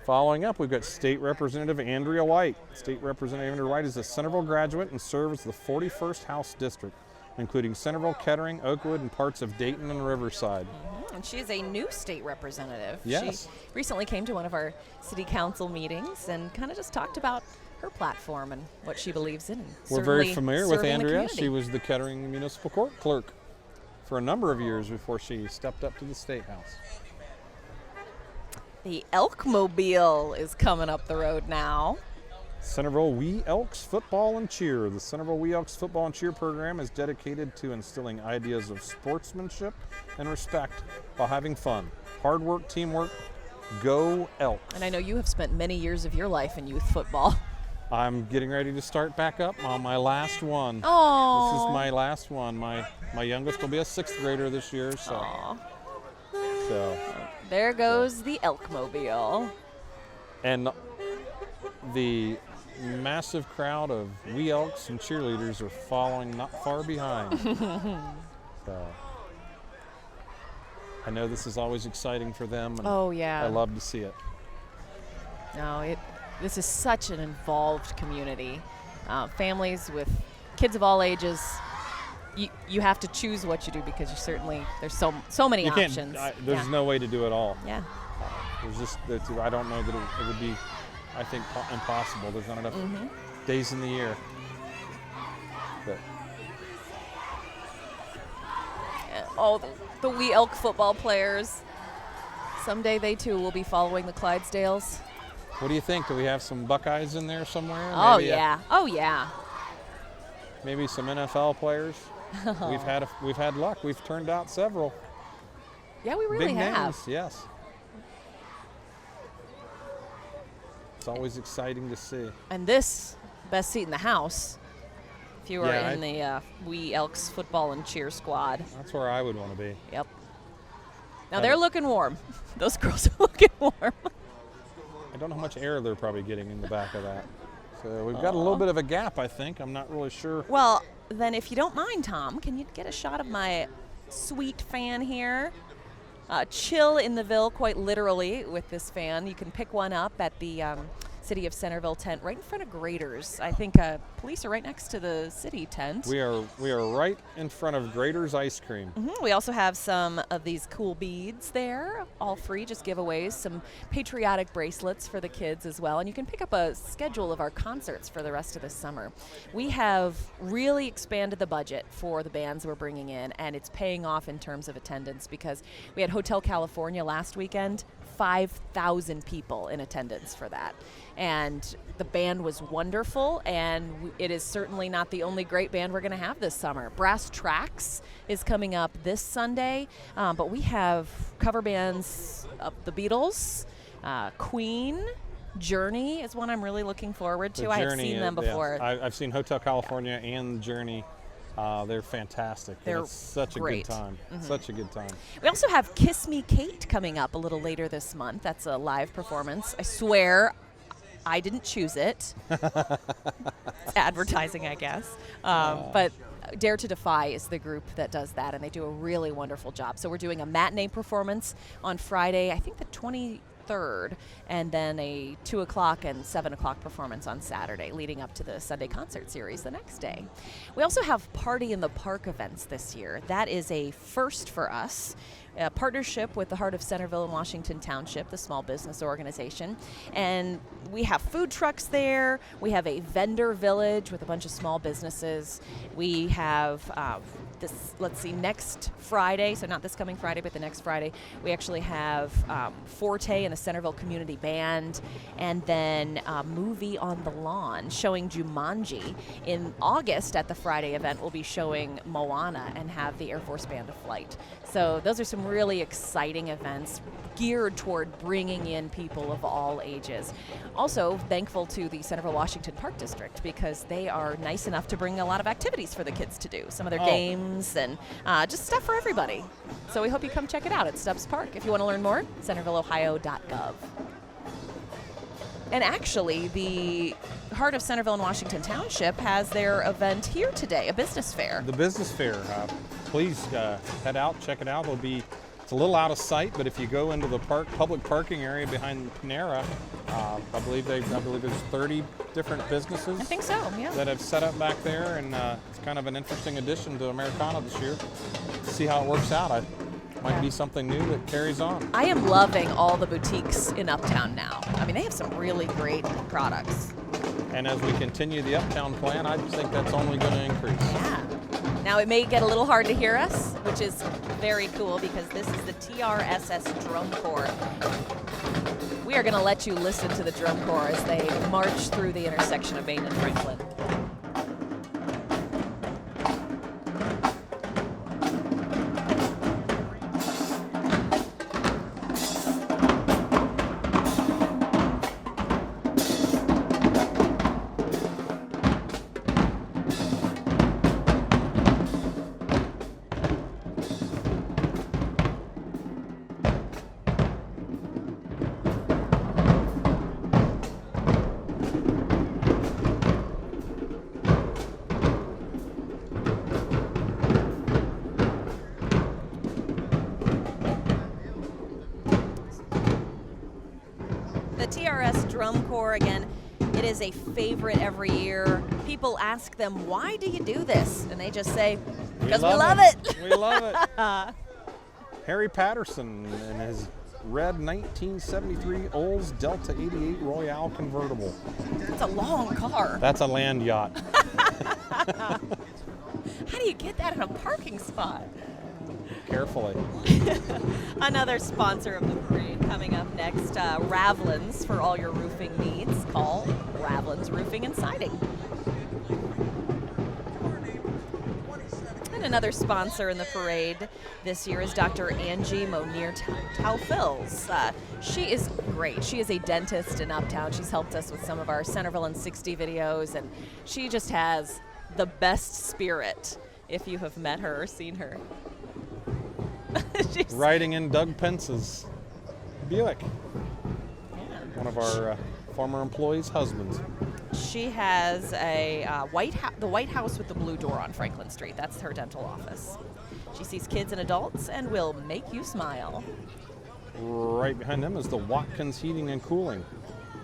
Following up, we've got State Representative Andrea White. State Representative Andrea White is a Centerville graduate and serves the 41st House District, including Centerville, Kettering, Oakwood, and parts of Dayton and Riverside. Mm-hmm. And she is a new state representative. Yes. She recently came to one of our city council meetings and kind of just talked about her platform and what she believes in. We're very familiar with Andrea. She was the Kettering Municipal Court Clerk for a number of years before she stepped up to the State House. The Elkmobile is coming up the road now. Centerville We Elks Football and Cheer. The Centerville We Elks Football and Cheer program is dedicated to instilling ideas of sportsmanship and respect while having fun. Hard work, teamwork, go Elks. And I know you have spent many years of your life in youth football. I'm getting ready to start back up on my last one. Oh. This is my last one. My youngest will be a 6th grader this year. So there goes the Elkmobile. And the massive crowd of We Elks and cheerleaders are following not far behind. So I know this is always exciting for them. And I love to see it. No, this is such an involved community. Families with kids of all ages. You have to choose what you do because there's so many options. There's no way to do it all. Yeah. I don't know that it would be, I think, impossible. There's not enough days in the year. But. The Wee Elk football players. Someday they too will be following the Clydesdales. What do you think? Do we have some Buckeyes in there somewhere? Oh, Maybe yeah. Oh, yeah. maybe some NFL players. We've had luck. We've turned out several Yeah, we really big have. names. Yes. It's always exciting to see. And this, best seat in the house, if you were Yeah, in the Wee Elks football and cheer squad. That's where I would want to be. Yep. Now they're looking warm. Those girls are looking warm. I don't know how much air they're probably getting in the back of that. So we've got a little bit of a gap, I think. I'm not really sure. Well, then if you don't mind, Tom, can you get a shot of my sweet fan here? Chill in the Ville, quite literally, with this fan. You can pick one up at the City of Centerville tent right in front of Graders. I think police are right next to the city tent. We are right in front of Grader's Ice Cream. We also have some of these cool beads there, all free, just giveaways, some patriotic bracelets for the kids as well. And you can pick up a schedule of our concerts for the rest of the summer. We have really expanded the budget for the bands we're bringing in, and it's paying off in terms of attendance because we had Hotel California last weekend, 5,000 people in attendance for that. And the band was wonderful, and it is certainly not the only great band we're going to have this summer. Brass Tracks is coming up this Sunday, but we have cover bands of the Beatles, Queen, Journey is one I'm really looking forward to. I have seen them before. Yeah. I've seen Hotel California and Journey. They're fantastic. They're it's such great. A good time. Such a good time. We also have Kiss Me Kate coming up a little later this month. That's a live performance. I swear I didn't choose it. It's advertising, I guess. But Dare to Defy is the group that does that, and they do a really wonderful job. So we're doing a matinee performance on Friday, I think the 23rd, and then a 2 o'clock and 7 o'clock performance on Saturday, leading up to the Sunday concert series the next day. We also have Party in the Park events this year. That is a first for us. A partnership with the Heart of Centerville and Washington Township, the small business organization. And we have food trucks there. We have a vendor village with a bunch of small businesses. We have next Friday, so not this coming Friday, but the next Friday, we actually have Forte and the Centerville Community Band, and then a movie on the lawn showing Jumanji. In August at the Friday event, we'll be showing Moana and have the Air Force Band of Flight. So those are some really exciting events geared toward bringing in people of all ages. Also, thankful to the Centerville Washington Park District because they are nice enough to bring a lot of activities for the kids to do. Some of their games and just stuff for everybody. So we hope you come check it out at Stubbs Park. If you want to learn more, centervilleohio.gov. And actually, the Heart of Centerville and Washington Township has their event here today, a business fair. The business fair. Please head out, check it out. It's a little out of sight, but if you go into the public parking area behind Panera, I believe there's 30 different businesses. I think so, yeah. That have set up back there, and it's kind of an interesting addition to Americana this year. See how it works out. Might be something new that carries on. I am loving all the boutiques in Uptown now. I mean, they have some really great products. And as we continue the Uptown plan, I think that's only going to increase. Yeah. Now, it may get a little hard to hear us, which is very cool because this is the TRSS Drum Corps. We are going to let you listen to the drum corps as they march through the intersection of Main and Franklin. The TRS Drum Corps, again, it is a favorite every year. People ask them, why do you do this? And they just say, because we love it. We love it. Harry Patterson and his red 1973 Olds Delta 88 Royale convertible. That's a long car. That's a land yacht. How do you get that in a parking spot? carefully. Another sponsor of the parade coming up next, Ravlin's for all your roofing needs. Call Ravlin's Roofing and Siding. And another sponsor in the parade this year is Dr. Angie Monier-Taufels. She is great. She is a dentist in Uptown. She's helped us with some of our Centerville in 60 videos, and she just has the best spirit if you have met her or seen her. Riding in Doug Pence's Buick, one of our former employees' husbands. She has a the White House with the blue door on Franklin Street. That's her dental office. She sees kids and adults and will make you smile. Right behind them is the Watkins Heating and Cooling.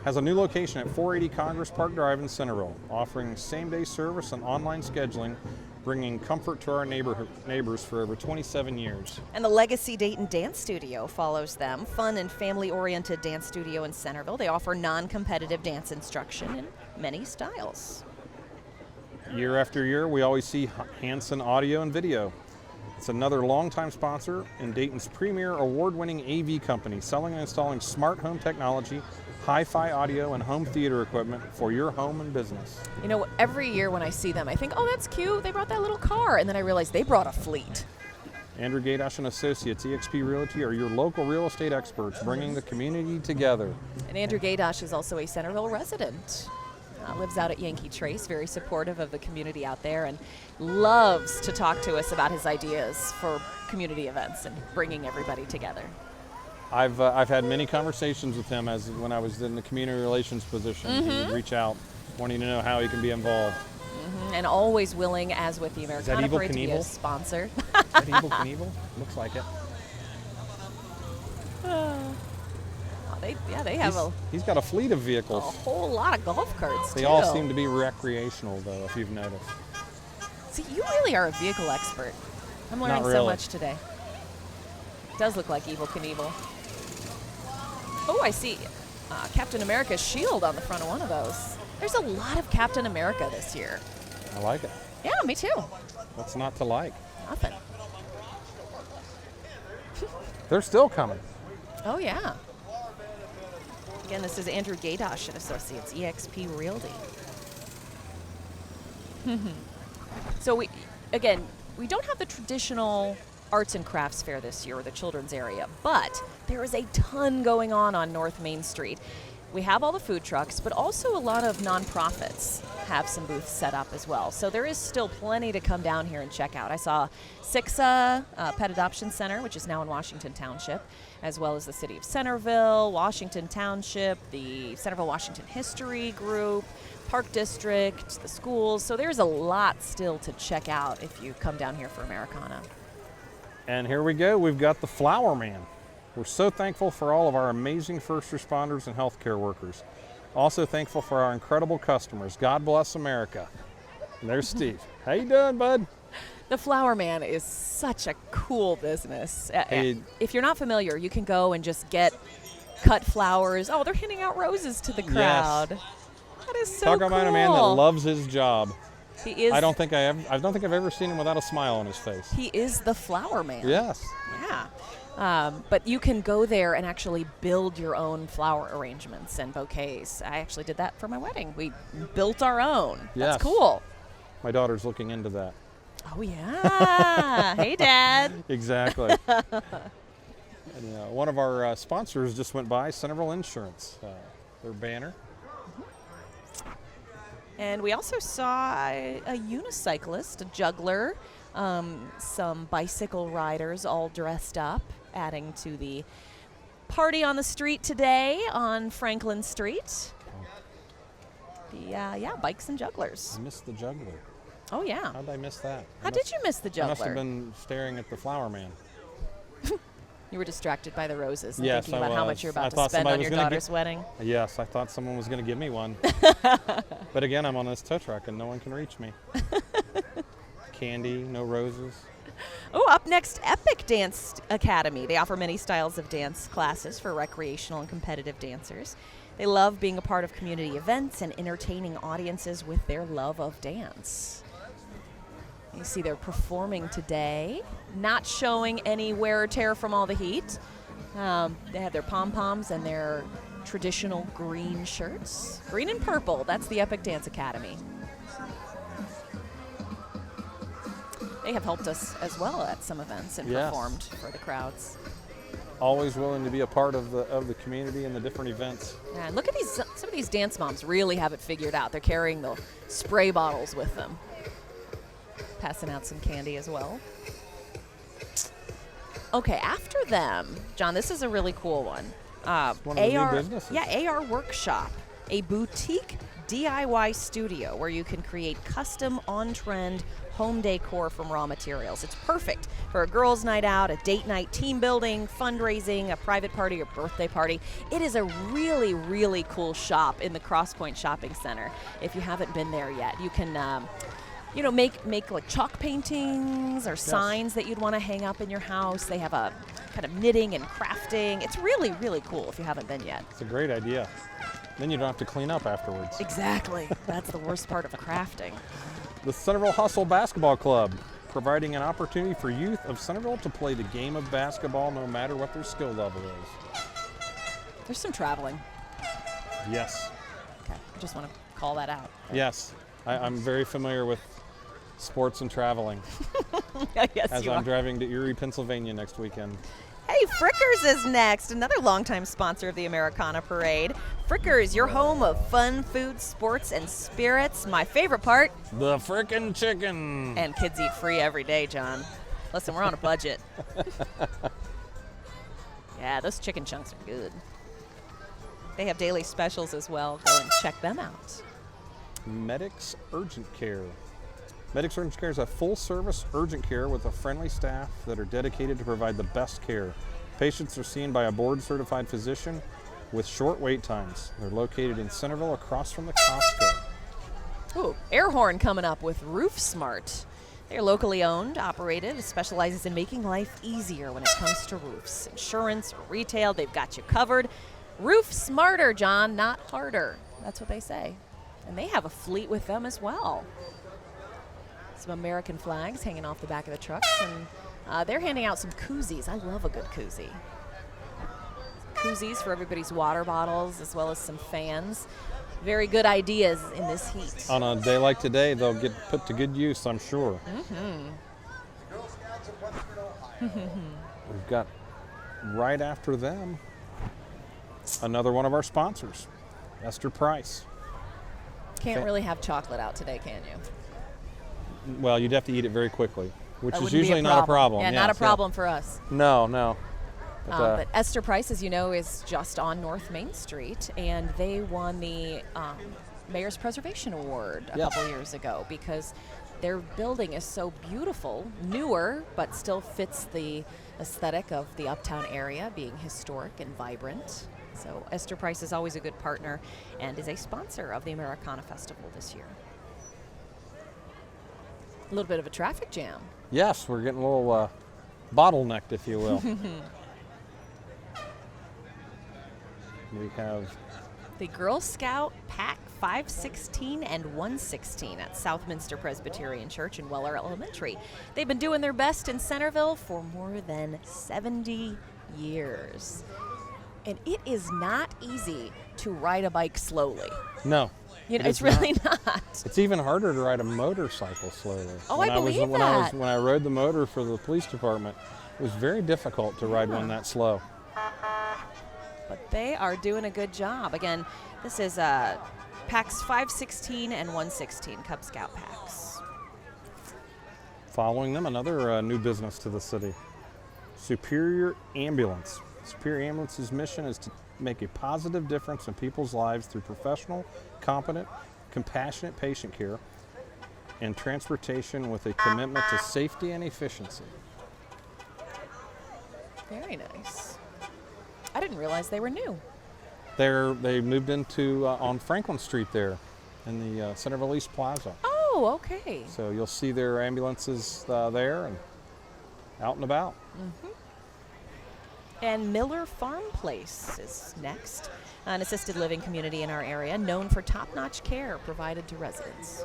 Has a new location at 480 Congress Park Drive in Centerville, offering same-day service and online scheduling, bringing comfort to our neighbors for over 27 years. And the Legacy Dayton Dance Studio follows them. Fun and family-oriented dance studio in Centerville. They offer non-competitive dance instruction in many styles. Year after year, we always see Hanson Audio and Video. It's another longtime sponsor in Dayton's premier award-winning AV company, selling and installing smart home technology, hi-fi audio, and home theater equipment for your home and business. You know, every year when I see them, I think, oh, that's cute. They brought that little car. And then I realize they brought a fleet. Andrew Gaydosh and Associates, eXp Realty, are your local real estate experts, bringing the community together. And Andrew Gaydosh is also a Centerville resident. Lives out at Yankee Trace, very supportive of the community out there, and loves to talk to us about his ideas for community events and bringing everybody together. I've had many conversations with him as when I was in the community relations position. He would reach out, wanting to know how he can be involved. And always willing, as with the Americana Evil Parade, to be a Knievel? sponsor. Is that Evil Knievel? Looks like it. They have He's got a fleet of a vehicles. whole lot of golf carts, They too. all seem to be recreational, though, if you've noticed. See, you really are a vehicle expert. I'm learning Not so really. much today. Does look like Evil Knievel. Oh, I see Captain America's shield on the front of one of those. There's a lot of Captain America this year. I like it. Yeah, me too. What's not to like? Nothing. They're still coming. Oh, yeah. Again, this is Andrew Gaydosh and Associates, eXp Realty. So we don't have the traditional arts and crafts fair this year, or the children's area, but there is a ton going on North Main Street. We have all the food trucks, but also a lot of nonprofits have some booths set up as well. So there is still plenty to come down here and check out. I saw Sixa Pet Adoption Center, which is now in Washington Township, as well as the City of Centerville, Washington Township, the Centerville Washington History Group, Park District, the schools. So there's a lot still to check out if you come down here for Americana. And here we go. We've got the Flower Man. We're so thankful for all of our amazing first responders and healthcare workers. Also thankful for our incredible customers. God bless America. And there's Steve. How you doing, bud? The Flower Man is such a cool business. Hey. If you're not familiar, you can go and just get cut flowers. Oh, they're handing out roses to the crowd. Yes. That is so Talk cool. about a man that loves his job. He is. I don't think I've ever seen him without a smile on his face. He is the Flower Man. Yes. Yeah. But you can go there and actually build your own flower arrangements and bouquets. I actually did that for my wedding. We built our own. Yes. That's cool. My daughter's looking into that. Oh, yeah. Hey, Dad. Exactly. And, one of our sponsors just went by, Centerville Insurance. Their banner. And we also saw a unicyclist, a juggler, some bicycle riders all dressed up, adding to the party on the street today on Franklin Street. Bikes and jugglers. I missed the juggler. Oh, yeah. How did I miss that? How did you miss the I must have juggler? been staring at the Flower Man. You were distracted by the roses and Yes, thinking I about how was. much you're I about to thought spend somebody on was your gonna daughter's wedding. Yes, I thought someone was going to give me one. But again, I'm on this tow truck and no one can reach me. Candy, no roses. Oh, up next, Epic Dance Academy. They offer many styles of dance classes for recreational and competitive dancers. They love being a part of community events and entertaining audiences with their love of dance. You see they're performing today, not showing any wear or tear from all the heat. They have their pom-poms and their traditional green shirts. Green and purple, that's the Epic Dance Academy. They have helped us as well at some events and performed for the crowds. Always willing to be a part of the community and the different events. And look at these, some of these dance moms really have it figured out. They're carrying the spray bottles with them. Passing out some candy as well. Okay, after them, John, this is a really cool one. One of the new businesses. Yeah, AR Workshop, a boutique DIY studio where you can create custom, on-trend home decor from raw materials. It's perfect for a girls' night out, a date night, team building, fundraising, a private party, or birthday party. It is a really, really cool shop in the Cross Point Shopping Center. If you haven't been there yet, you can make like chalk paintings or signs that you'd want to hang up in your house. They have a kind of knitting and crafting. It's really, really cool if you haven't been yet. It's a great idea. Then you don't have to clean up afterwards. Exactly. That's the worst part of crafting. The Centerville Hustle Basketball Club, providing an opportunity for youth of Centerville to play the game of basketball no matter what their skill level is. There's some traveling. Yes. Okay, I just want to call that out. Yes, I'm very familiar with sports and traveling. Yes, as I'm driving to Erie, Pennsylvania next weekend. Hey, Frickers is next, another longtime sponsor of the Americana Parade. Frickers, your home of fun, food, sports, and spirits. My favorite part? The frickin' chicken. And kids eat free every day, John. Listen, we're on a budget. Yeah, those chicken chunks are good. They have daily specials as well. Go and check them out. Medics Urgent Care. Medics Urgent Care is a full-service urgent care with a friendly staff that are dedicated to provide the best care. Patients are seen by a board-certified physician with short wait times. They're located in Centerville across from the Costco. Ooh, air horn coming up with Roof Smart. They're locally owned, operated. It specializes in making life easier when it comes to roofs. Insurance, retail, they've got you covered. Roof smarter, John, not harder. That's what they say. And they have a fleet with them as well. Some American flags hanging off the back of the trucks, and they're handing out some koozies. I love a good koozie. Koozies for everybody's water bottles, as well as some fans. Very good ideas in this heat. On a day like today, they'll get put to good use, I'm sure. We've got, right after them, another one of our sponsors, Esther Price. Can't really have chocolate out today, can you? Well, you'd have to eat it very quickly, which That is wouldn't be usually not a problem. Yeah, not a problem for us. No. But Esther Price, as you know, is just on North Main Street, and they won the Mayor's Preservation Award a couple years ago because their building is so beautiful, newer, but still fits the aesthetic of the uptown area, being historic and vibrant. So Esther Price is always a good partner and is a sponsor of the Americana Festival this year. A little bit of a traffic jam. Yes, we're getting a little bottlenecked, if you will. We have the Girl Scout Pack 516 and 116 at Southminster Presbyterian Church in Weller Elementary. They've been doing their best in Centerville for more than 70 years. And it is not easy to ride a bike slowly. No. It's really not. It's even harder to ride a motorcycle slowly. Oh, I believe that. When I rode the motor for the police department, it was very difficult to ride one that slow. But they are doing a good job. Again, this is packs 516 and 116, Cub Scout packs. Following them, another new business to the city, Superior Ambulance. Superior Ambulance's mission is to make a positive difference in people's lives through professional, competent, compassionate patient care and transportation with a commitment to safety and efficiency. Very nice. I didn't realize they were new. They moved into on Franklin Street there in the Centerville East Plaza. Oh, okay. So you'll see their ambulances there and out and about. Mm-hmm. And Miller Farm Place is next, an assisted living community in our area known for top-notch care provided to residents.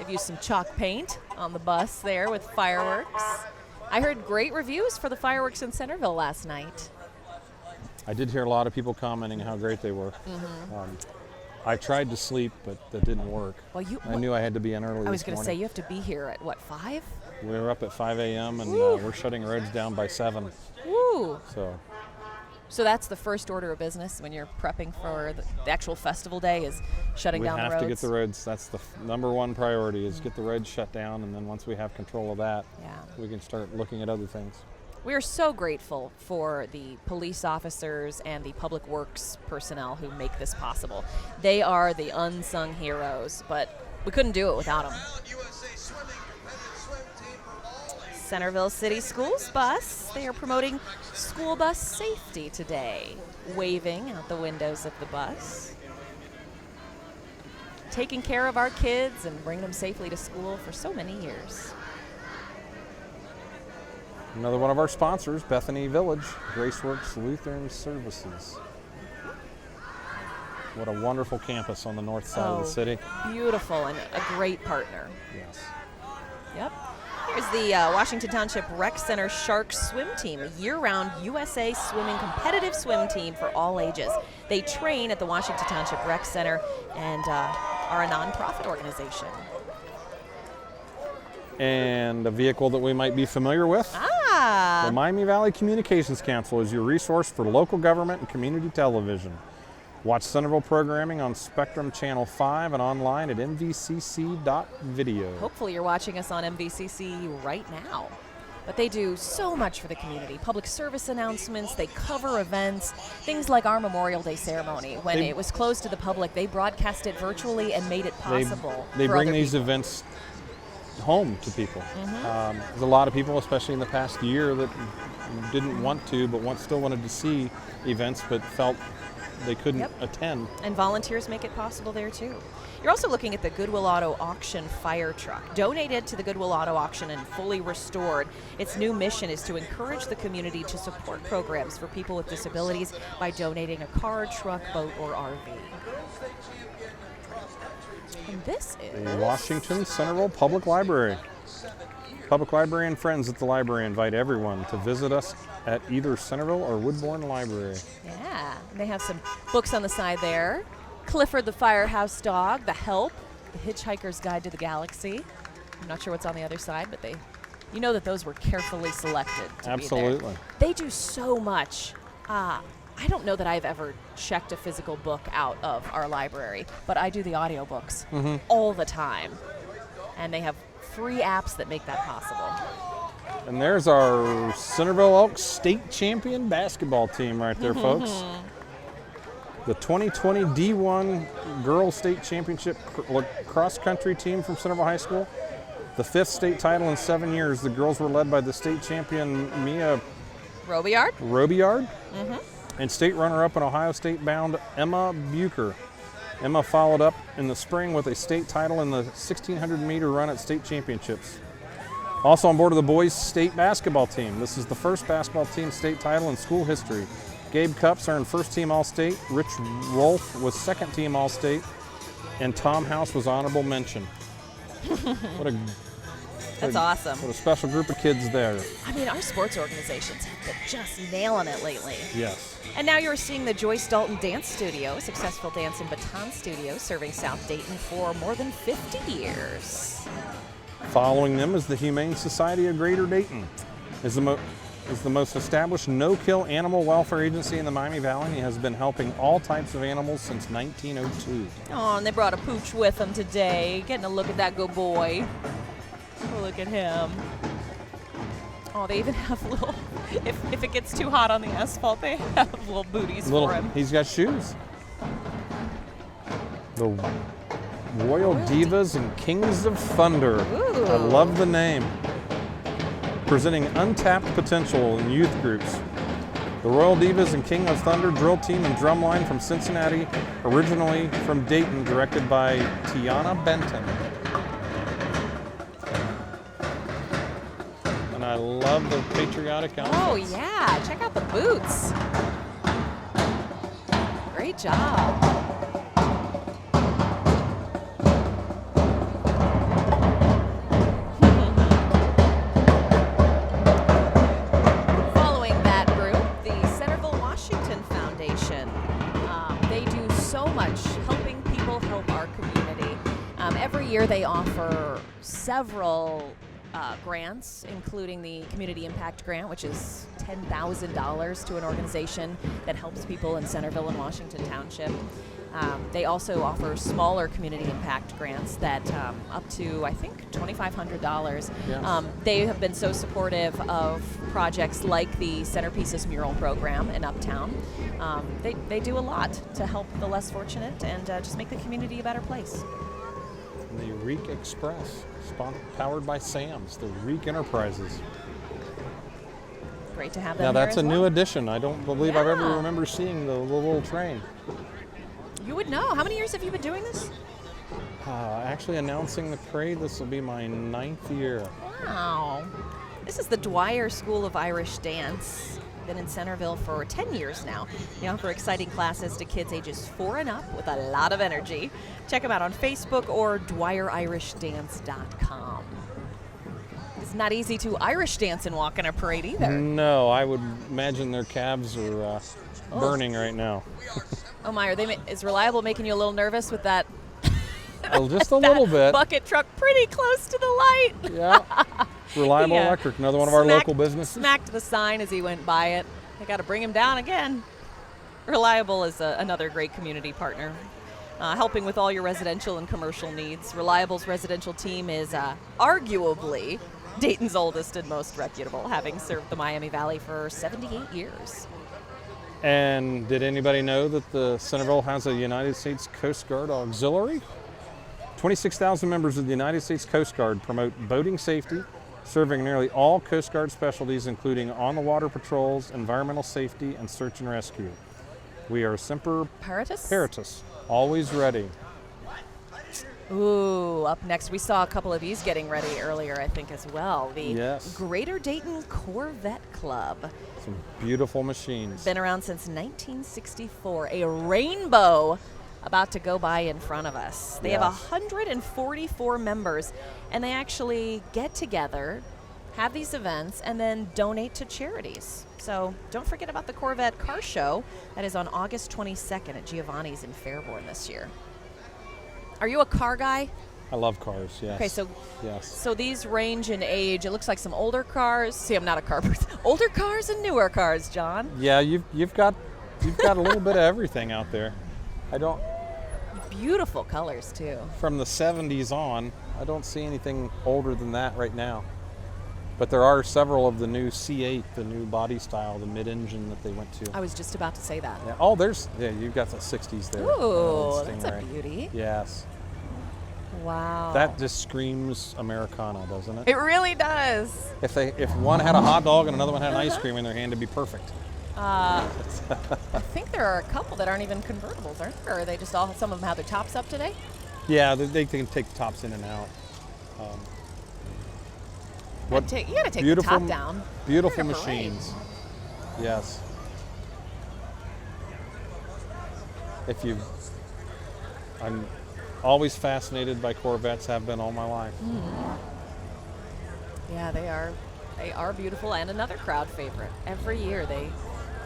They've used some chalk paint on the bus there with fireworks. I heard great reviews for the fireworks in Centerville last night. I did hear a lot of people commenting how great they were. I tried to sleep, but that didn't work. Well, I knew I had to be in early I was this going to morning. say, you have to be here at, what, 5? We were up at 5 a.m. and we're shutting roads down by 7. Woo! So that's the first order of business when you're prepping for the actual festival day is shutting down the roads? We have to get the roads. That's the number one priority is get the roads shut down, and then once we have control of that, we can start looking at other things. We are so grateful for the police officers and the public works personnel who make this possible. They are the unsung heroes, but we couldn't do it without them. Centerville City Schools bus. They are promoting school bus safety today, waving out the windows of the bus. Taking care of our kids and bringing them safely to school for so many years. Another one of our sponsors, Bethany Village, Graceworks Lutheran Services. What a wonderful campus on the north side of the city. Beautiful and a great partner. Yes. Yep. Here's the Washington Township Rec Center Shark Swim Team, a year-round USA swimming competitive swim team for all ages. They train at the Washington Township Rec Center and are a nonprofit organization. And a vehicle that we might be familiar with. The Miami Valley Communications Council is your resource for local government and community television. Watch Centerville programming on Spectrum Channel 5 and online at mvcc.video. Hopefully you're watching us on MVCC right now. But they do so much for the community. Public service announcements, they cover events, things like our Memorial Day ceremony. When it was closed to the public, they broadcast it virtually and made it possible. They bring these events home to people. There's a lot of people, especially in the past year, that didn't want to, but still wanted to see events, but felt they couldn't attend. And volunteers make it possible there too. You're also looking at the Goodwill Auto Auction fire truck. Donated to the Goodwill Auto Auction and fully restored, its new mission is to encourage the community to support programs for people with disabilities by donating a car, truck, boat, or RV. And this is the Washington Centerville Public Library. Public Library and friends at the library invite everyone to visit us at either Centerville or Woodbourne Library. Yeah, they have some books on the side there. Clifford the Firehouse Dog, The Help, The Hitchhiker's Guide to the Galaxy. I'm not sure what's on the other side, but you know that those were carefully selected to be there. They do so much. I don't know that I've ever checked a physical book out of our library, but I do the audiobooks all the time. And they have free apps that make that possible. And there's our Centerville Elks state champion basketball team right there, folks. The 2020 D1 Girls State Championship cross-country team from Centerville High School. The 5th state title in 7 years. The girls were led by the state champion Mia Robillard. And state runner-up and Ohio State-bound Emma Bucher. Emma followed up in the spring with a state title in the 1,600-meter run at state championships. Also on board of the boys' state basketball team. This is the first basketball team state title in school history. Gabe Cups earned first-team All-State. Rich Rolfe was second-team All-State. And Tom House was honorable mention. That's awesome. What a special group of kids there. I mean, our sports organizations have been just nailing it lately. Yes. And now you're seeing the Joyce Dalton Dance Studio, a successful dance and baton studio serving South Dayton for more than 50 years. Following them is the Humane Society of Greater Dayton. Is the most established no-kill animal welfare agency in the Miami Valley and has been helping all types of animals since 1902. Oh, and they brought a pooch with them today. Getting a look at that good boy. Oh, look at him. Oh, they even have little, if it gets too hot on the asphalt, they have little booties for him. He's got shoes. The Royal Divas and Kings of Thunder. Ooh. I love the name. Presenting untapped potential in youth groups. The Royal Divas and King of Thunder drill team and drumline from Cincinnati, originally from Dayton, directed by Tiana Benton. And I love the patriotic outfits. Oh yeah, check out the boots. Great job. organization. They do so much helping people help our community. Every year they offer several grants, including the Community Impact Grant, which is $10,000 to an organization that helps people in Centerville and Washington Township. They also offer smaller community impact grants that up to, I think, $2,500. Yes. They have been so supportive of projects like the Centerpieces Mural Program in Uptown. They do a lot to help the less fortunate and just make the community a better place. The Reek Express, powered by Sam's, the Reek Enterprises. Great to have them Now here that's as a well. new addition. I don't believe I've ever Yeah. remember seeing the little train. You would know. How many years have you been doing this? Actually announcing the parade, this will be my 9th year. Wow. This is the Dwyer School of Irish Dance. Been in Centerville for 10 years now. They offer exciting classes to kids ages 4 and up with a lot of energy. Check them out on Facebook or dwyerishdance.com. It's not easy to Irish dance and walk in a parade either. No, I would imagine their calves are burning right now. Oh my, is Reliable making you a little nervous with that Well, just a that little bit. bucket truck pretty close to the light? Yeah. Reliable Yeah. Electric, another one of our local businesses. Smacked the sign as he went by it. They got to bring him down again. Reliable is another great community partner, helping with all your residential and commercial needs. Reliable's residential team is arguably Dayton's oldest and most reputable, having served the Miami Valley for 78 years. And did anybody know that the Centerville has a United States Coast Guard auxiliary? 26,000 members of the United States Coast Guard promote boating safety, serving nearly all Coast Guard specialties, including on-the-water patrols, environmental safety, and search and rescue. We are Semper Paratus, always ready. Ooh, up next, we saw a couple of these getting ready earlier, I think, as well. The Yes. Greater Dayton Corvette Club. Some beautiful machines. Been around since 1964. A rainbow about to go by in front of us. They have Yes. 144 members, and they actually get together, have these events, and then donate to charities. So don't forget about the Corvette Car Show. That is on August 22nd at Giovanni's in Fairborn this year. Are you a car guy? I love cars, yes. Okay, so Yes. these range in age. It looks like some older cars. See, I'm not a car person. Older cars and newer cars, John. Yeah, you've got a little bit of everything out there. Beautiful colors, too. From the 70s on, I don't see anything older than that right now. But there are several of the new C8, the new body style, the mid-engine that they went to. I was just about to say that. Yeah. Oh, you've got the 60s there. Ooh, that's a Stingray. beauty. Yes. Wow. That just screams Americana, doesn't it? It really does. If one had a hot dog and another one had an ice cream in their hand, it'd be perfect. I think there are a couple that aren't even convertibles, aren't there? Or are they just all, some of them have their tops up today? Yeah, they can take the tops in and out. You gotta take the top down. Beautiful You're in a parade. machines. Yes. I'm always fascinated by Corvettes, have been all my life. Yeah, they are beautiful and another crowd favorite. Every year they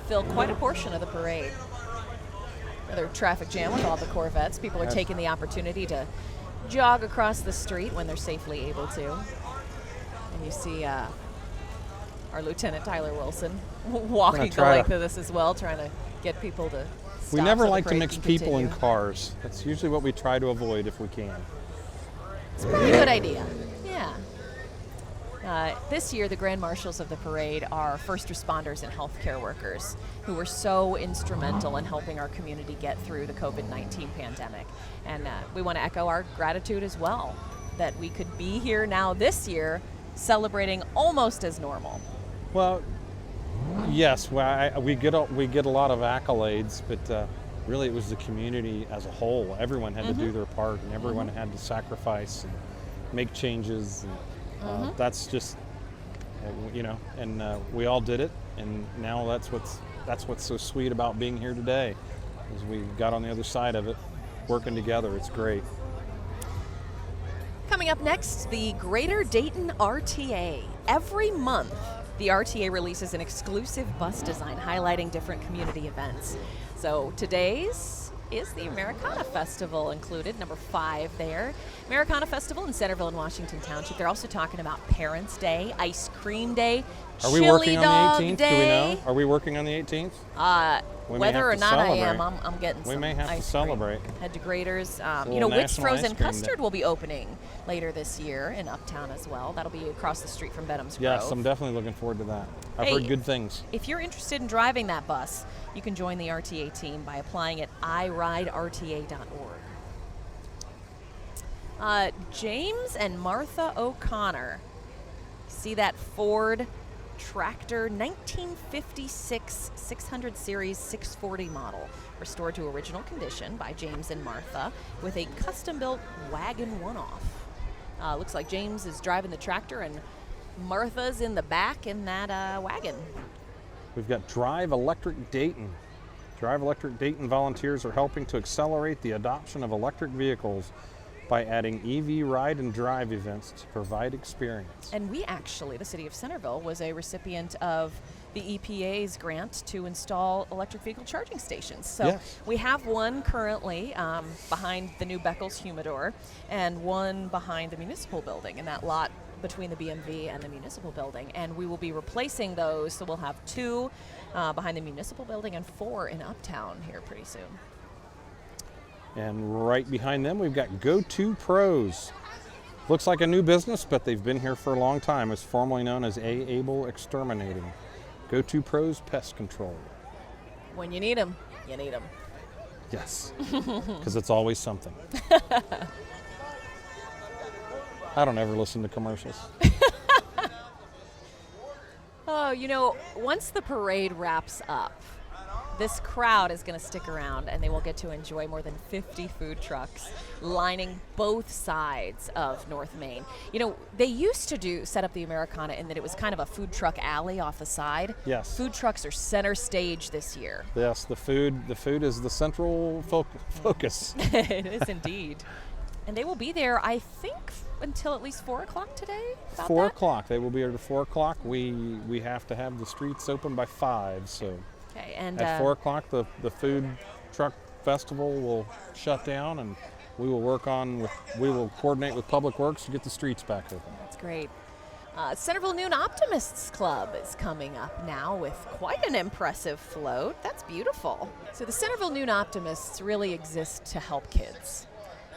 fill quite a portion of the parade. Another traffic jam with all the Corvettes. People are taking the opportunity to jog across the street when they're safely able to. And you see our Lieutenant Tyler Wilson walking the length of this as well, trying to get people to stop. We never so the like to parade mix can people in continue. cars. That's usually what we try to avoid if we can. It's probably a good idea. Yeah. This year, the Grand Marshals of the parade are first responders and healthcare workers who were so instrumental in helping our community get through the COVID-19 pandemic. And we want to echo our gratitude as well that we could be here now this year celebrating almost as normal. Well, yes, we get a lot of accolades, but really it was the community as a whole. Everyone had to do their part, and everyone had to sacrifice and make changes. And, that's just, and we all did it. And now that's what's so sweet about being here today, is we got on the other side of it, working together. It's great. Coming up next, the Greater Dayton RTA. Every month, the RTA releases an exclusive bus design highlighting different community events. So today's is the Americana Festival included, number 5 there. Americana Festival in Centerville in Washington Township. They're also talking about Parents' Day, Ice Cream Day, Are we Chili working Dog on the 18th? Day. Do we know? Are we working on the 18th? We may Whether have or to not I celebrate. am, I'm getting some We may have to ice cream. celebrate. Head to Graders. little Witt's National Frozen Ice Cream Custard Day. will be opening later this year in Uptown as well. That'll be across the street from Benham's Yes, Grove. I'm definitely looking forward to that. I've Hey. heard good things. If you're interested in driving that bus, you can join the RTA team by applying at iRideRTA.org. James and Martha O'Connor. See that Ford tractor, 1956 600 Series 640 model, restored to original condition by James and Martha with a custom-built wagon one-off. Looks like James is driving the tractor and Martha's in the back in that wagon. We've got Drive Electric Dayton. Drive Electric Dayton volunteers are helping to accelerate the adoption of electric vehicles by adding EV ride and drive events to provide experience. And we actually, the city of Centerville, was a recipient of the EPA's grant to install electric vehicle charging stations. So Yes. we have one currently behind the new Beckles Humidor and one behind the municipal building in that lot between the BMV and the municipal building. And we will be replacing those, so we'll have 2 behind the municipal building and 4 in Uptown here pretty soon. And right behind them, we've got Go-To Pros. Looks like a new business, but they've been here for a long time. It's formerly known as Able Exterminating. Go-To Pros Pest Control. When you need them, you need them. Yes, because it's always something. I don't ever listen to commercials. Oh, once the parade wraps up, this crowd is going to stick around and they will get to enjoy more than 50 food trucks lining both sides of North Main. They used to set up the Americana in that it was kind of a food truck alley off the side. Yes. Food trucks are center stage this year. Yes, the food is the central focus. It is indeed. And they will be there, I think, until at least 4 o'clock today? About 4 that? o'clock. They will be here to 4 o'clock. We have to have the streets open by 5, so Okay, and at 4 o'clock the food truck festival will shut down, and we will coordinate with Public Works to get the streets back open. That's great. Centerville Noon Optimists Club is coming up now with quite an impressive float. That's beautiful. So the Centerville Noon Optimists really exist to help kids.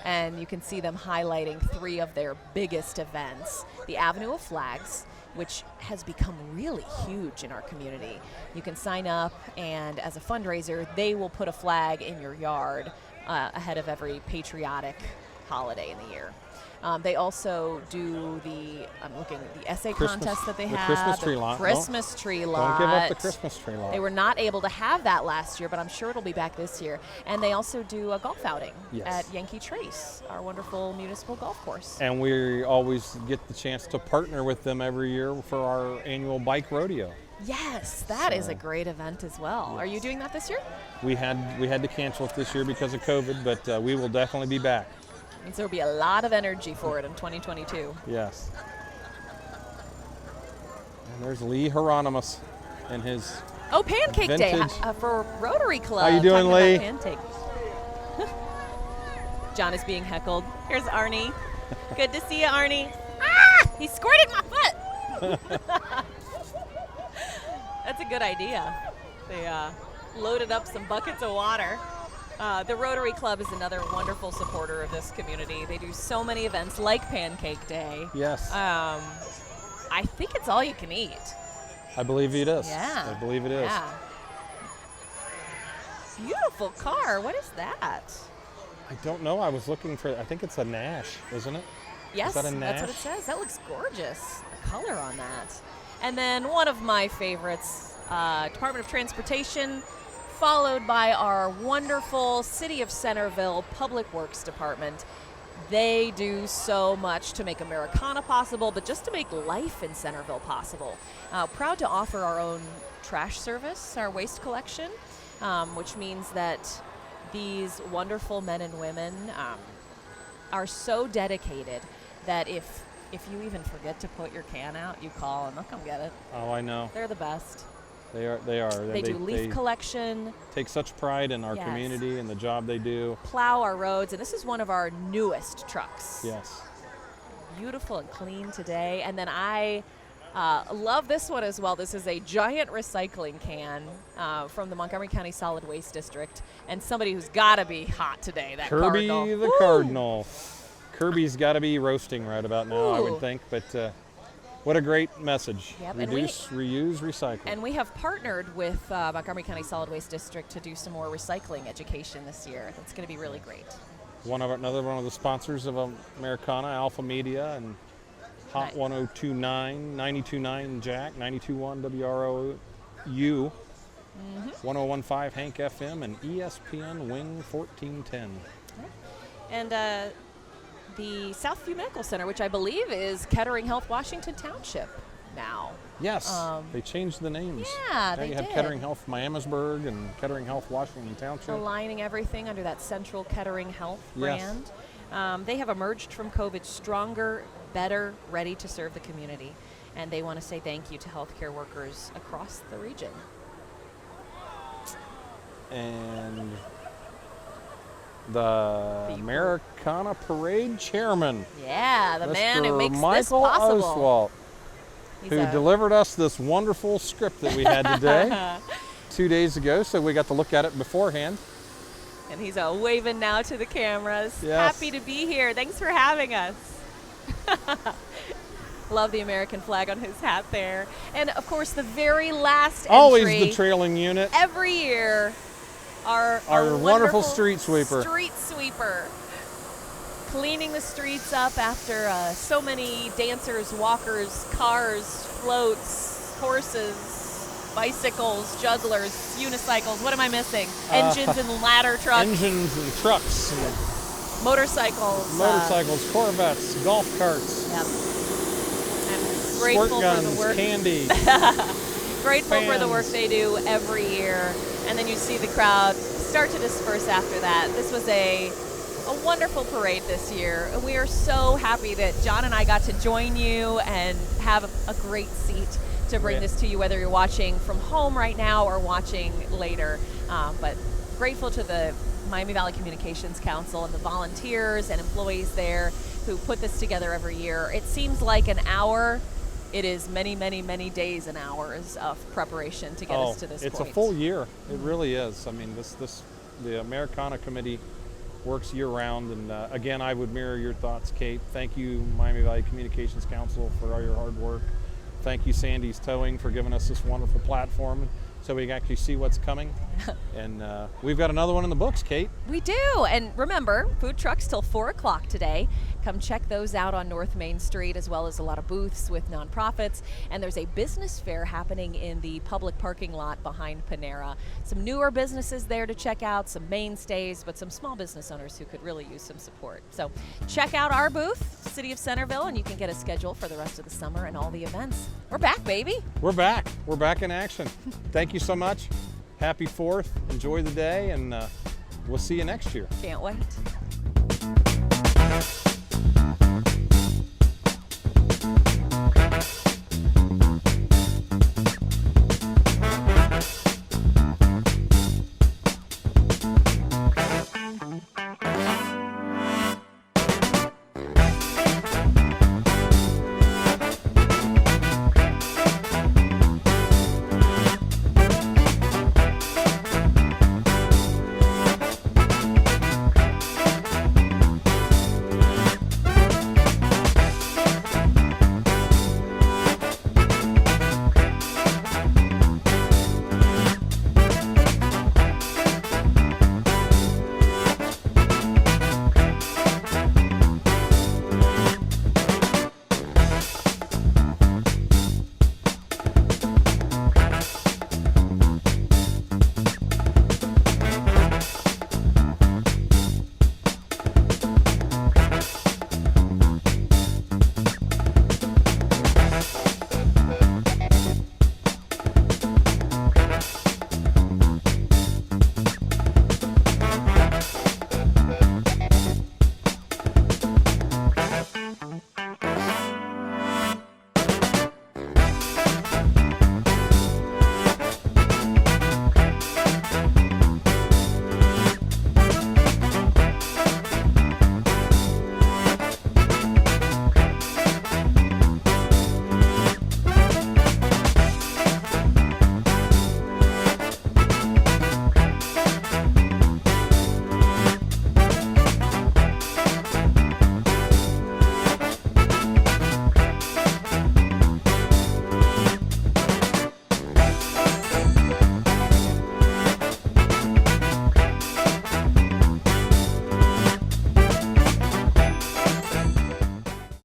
And you can see them highlighting 3 of their biggest events. The Avenue of Flags, which has become really huge in our community. You can sign up, and as a fundraiser, they will put a flag in your yard ahead of every patriotic holiday in the year. They also do the essay contest that they the have. Christmas tree lot. Christmas tree lot. Don't give up the Christmas tree lot. They were not able to have that last year, but I'm sure it'll be back this year. And they also do a golf outing at Yankee Trace, our wonderful municipal golf course. And we always get the chance to partner with them every year for our annual bike rodeo. Yes, that is a great event as well. Are you doing that this year? We had to cancel it this year because of COVID, but we will definitely be back. Means there will be a lot of energy for it in 2022. Yes. And there's Lee Hieronymus and his Pancake Day vintage. for Rotary Club. How you doing, talking Lee? about pancake. John is being heckled. Here's Arnie. Good to see you, Arnie. Ah! He squirted my foot. That's a good idea. They loaded up some buckets of water. The Rotary Club is another wonderful supporter of this community. They do so many events like Pancake Day. Yes. I think it's all you can eat. I believe it is. Yeah. I believe it is. Yeah. Beautiful car. What is that? I don't know. I was looking for, I think it's a Nash, isn't it? Yes, Is that a that's what Nash? it says. That looks gorgeous. The color on that. And then one of my favorites, Department of Transportation, followed by our wonderful City of Centerville Public Works Department. They do so much to make Americana possible, but just to make life in Centerville possible. Proud to offer our own trash service, our waste collection, which means that these wonderful men and women are so dedicated that if you even forget to put your can out, you call and they'll come get it. Oh, I know. They're the best. They are. They do leaf collection. Take such pride in our Yes. community and the job they do. Plow our roads, and this is one of our newest trucks. Yes. Beautiful and clean today. And then I love this one as well. This is a giant recycling can from the Montgomery County Solid Waste District, and somebody who's got to be hot today, that Kirby Cardinal. the Woo! Cardinal. Kirby's got to be roasting right about now, I Ooh. would think. But what a great message. Yep, and Reduce, reuse, recycle. And we have partnered with Montgomery County Solid Waste District to do some more recycling education this year. That's going to be really great. Another one of the sponsors of Americana, Alpha Media, and Hot Nice. 102.9, 92.9 Jack, 92.1 WROU, 101.5 Hank FM, and ESPN Wing 1410. And the Southview Medical Center, which I believe is Kettering Health Washington Township now. Yes, they changed the names. Yeah, Now they you had did. Kettering Health Miamisburg and Kettering Health Washington Township. Aligning everything under that Central Kettering Health Yes. brand. They have emerged from COVID stronger, better, ready to serve the community. And they want to say thank you to healthcare workers across the region. And the Americana Parade Chairman, Yeah, the Mr. man who makes Michael this possible. Oswalt, He's who a- delivered us this wonderful script that we had today 2 days ago, so we got to look at it beforehand. And he's waving now to the cameras. Yes. Happy to be here. Thanks for having us. Love the American flag on his hat there. And of course, the very last Always entry the trailing unit. every year, our wonderful street sweeper. Street sweeper. Cleaning the streets up after so many dancers, walkers, cars, floats, horses, bicycles, jugglers, unicycles. What am I missing? Engines and ladder trucks, Engines and trucks, and motorcycles. motorcycles, Corvettes, golf carts, Yep. I'm squirt grateful for guns, the work. candy. Grateful for the work fans. they do every year. And then you see the crowd start to disperse after that. This was a wonderful parade this year. And we are so happy that John and I got to join you and have a great seat to bring Yeah. this to you, whether you're watching from home right now or watching later. But grateful to the Miami Valley Communications Council and the volunteers and employees there who put this together every year. It seems like an hour. It is many, many, many days and hours of preparation to get us to this it's point. a full year. It really is. I mean, the Americana Committee works year round, and again, I would mirror your thoughts, Kate. Thank you, Miami Valley Communications Council, for all your hard work. Thank you, Sandy's Towing, for giving us this wonderful platform so we can actually see what's coming. And we've got another one in the books, Kate. We do. And remember, food trucks till 4 o'clock today. Come check those out on North Main Street, as well as a lot of booths with nonprofits. And there's a business fair happening in the public parking lot behind Panera. Some newer businesses there to check out, some mainstays, but some small business owners who could really use some support. So check out our booth, City of Centerville, and you can get a schedule for the rest of the summer and all the events. We're back, baby. We're back. We're back in action. Thank you so much. Happy 4th. Enjoy the day, and we'll see you next year. Can't wait.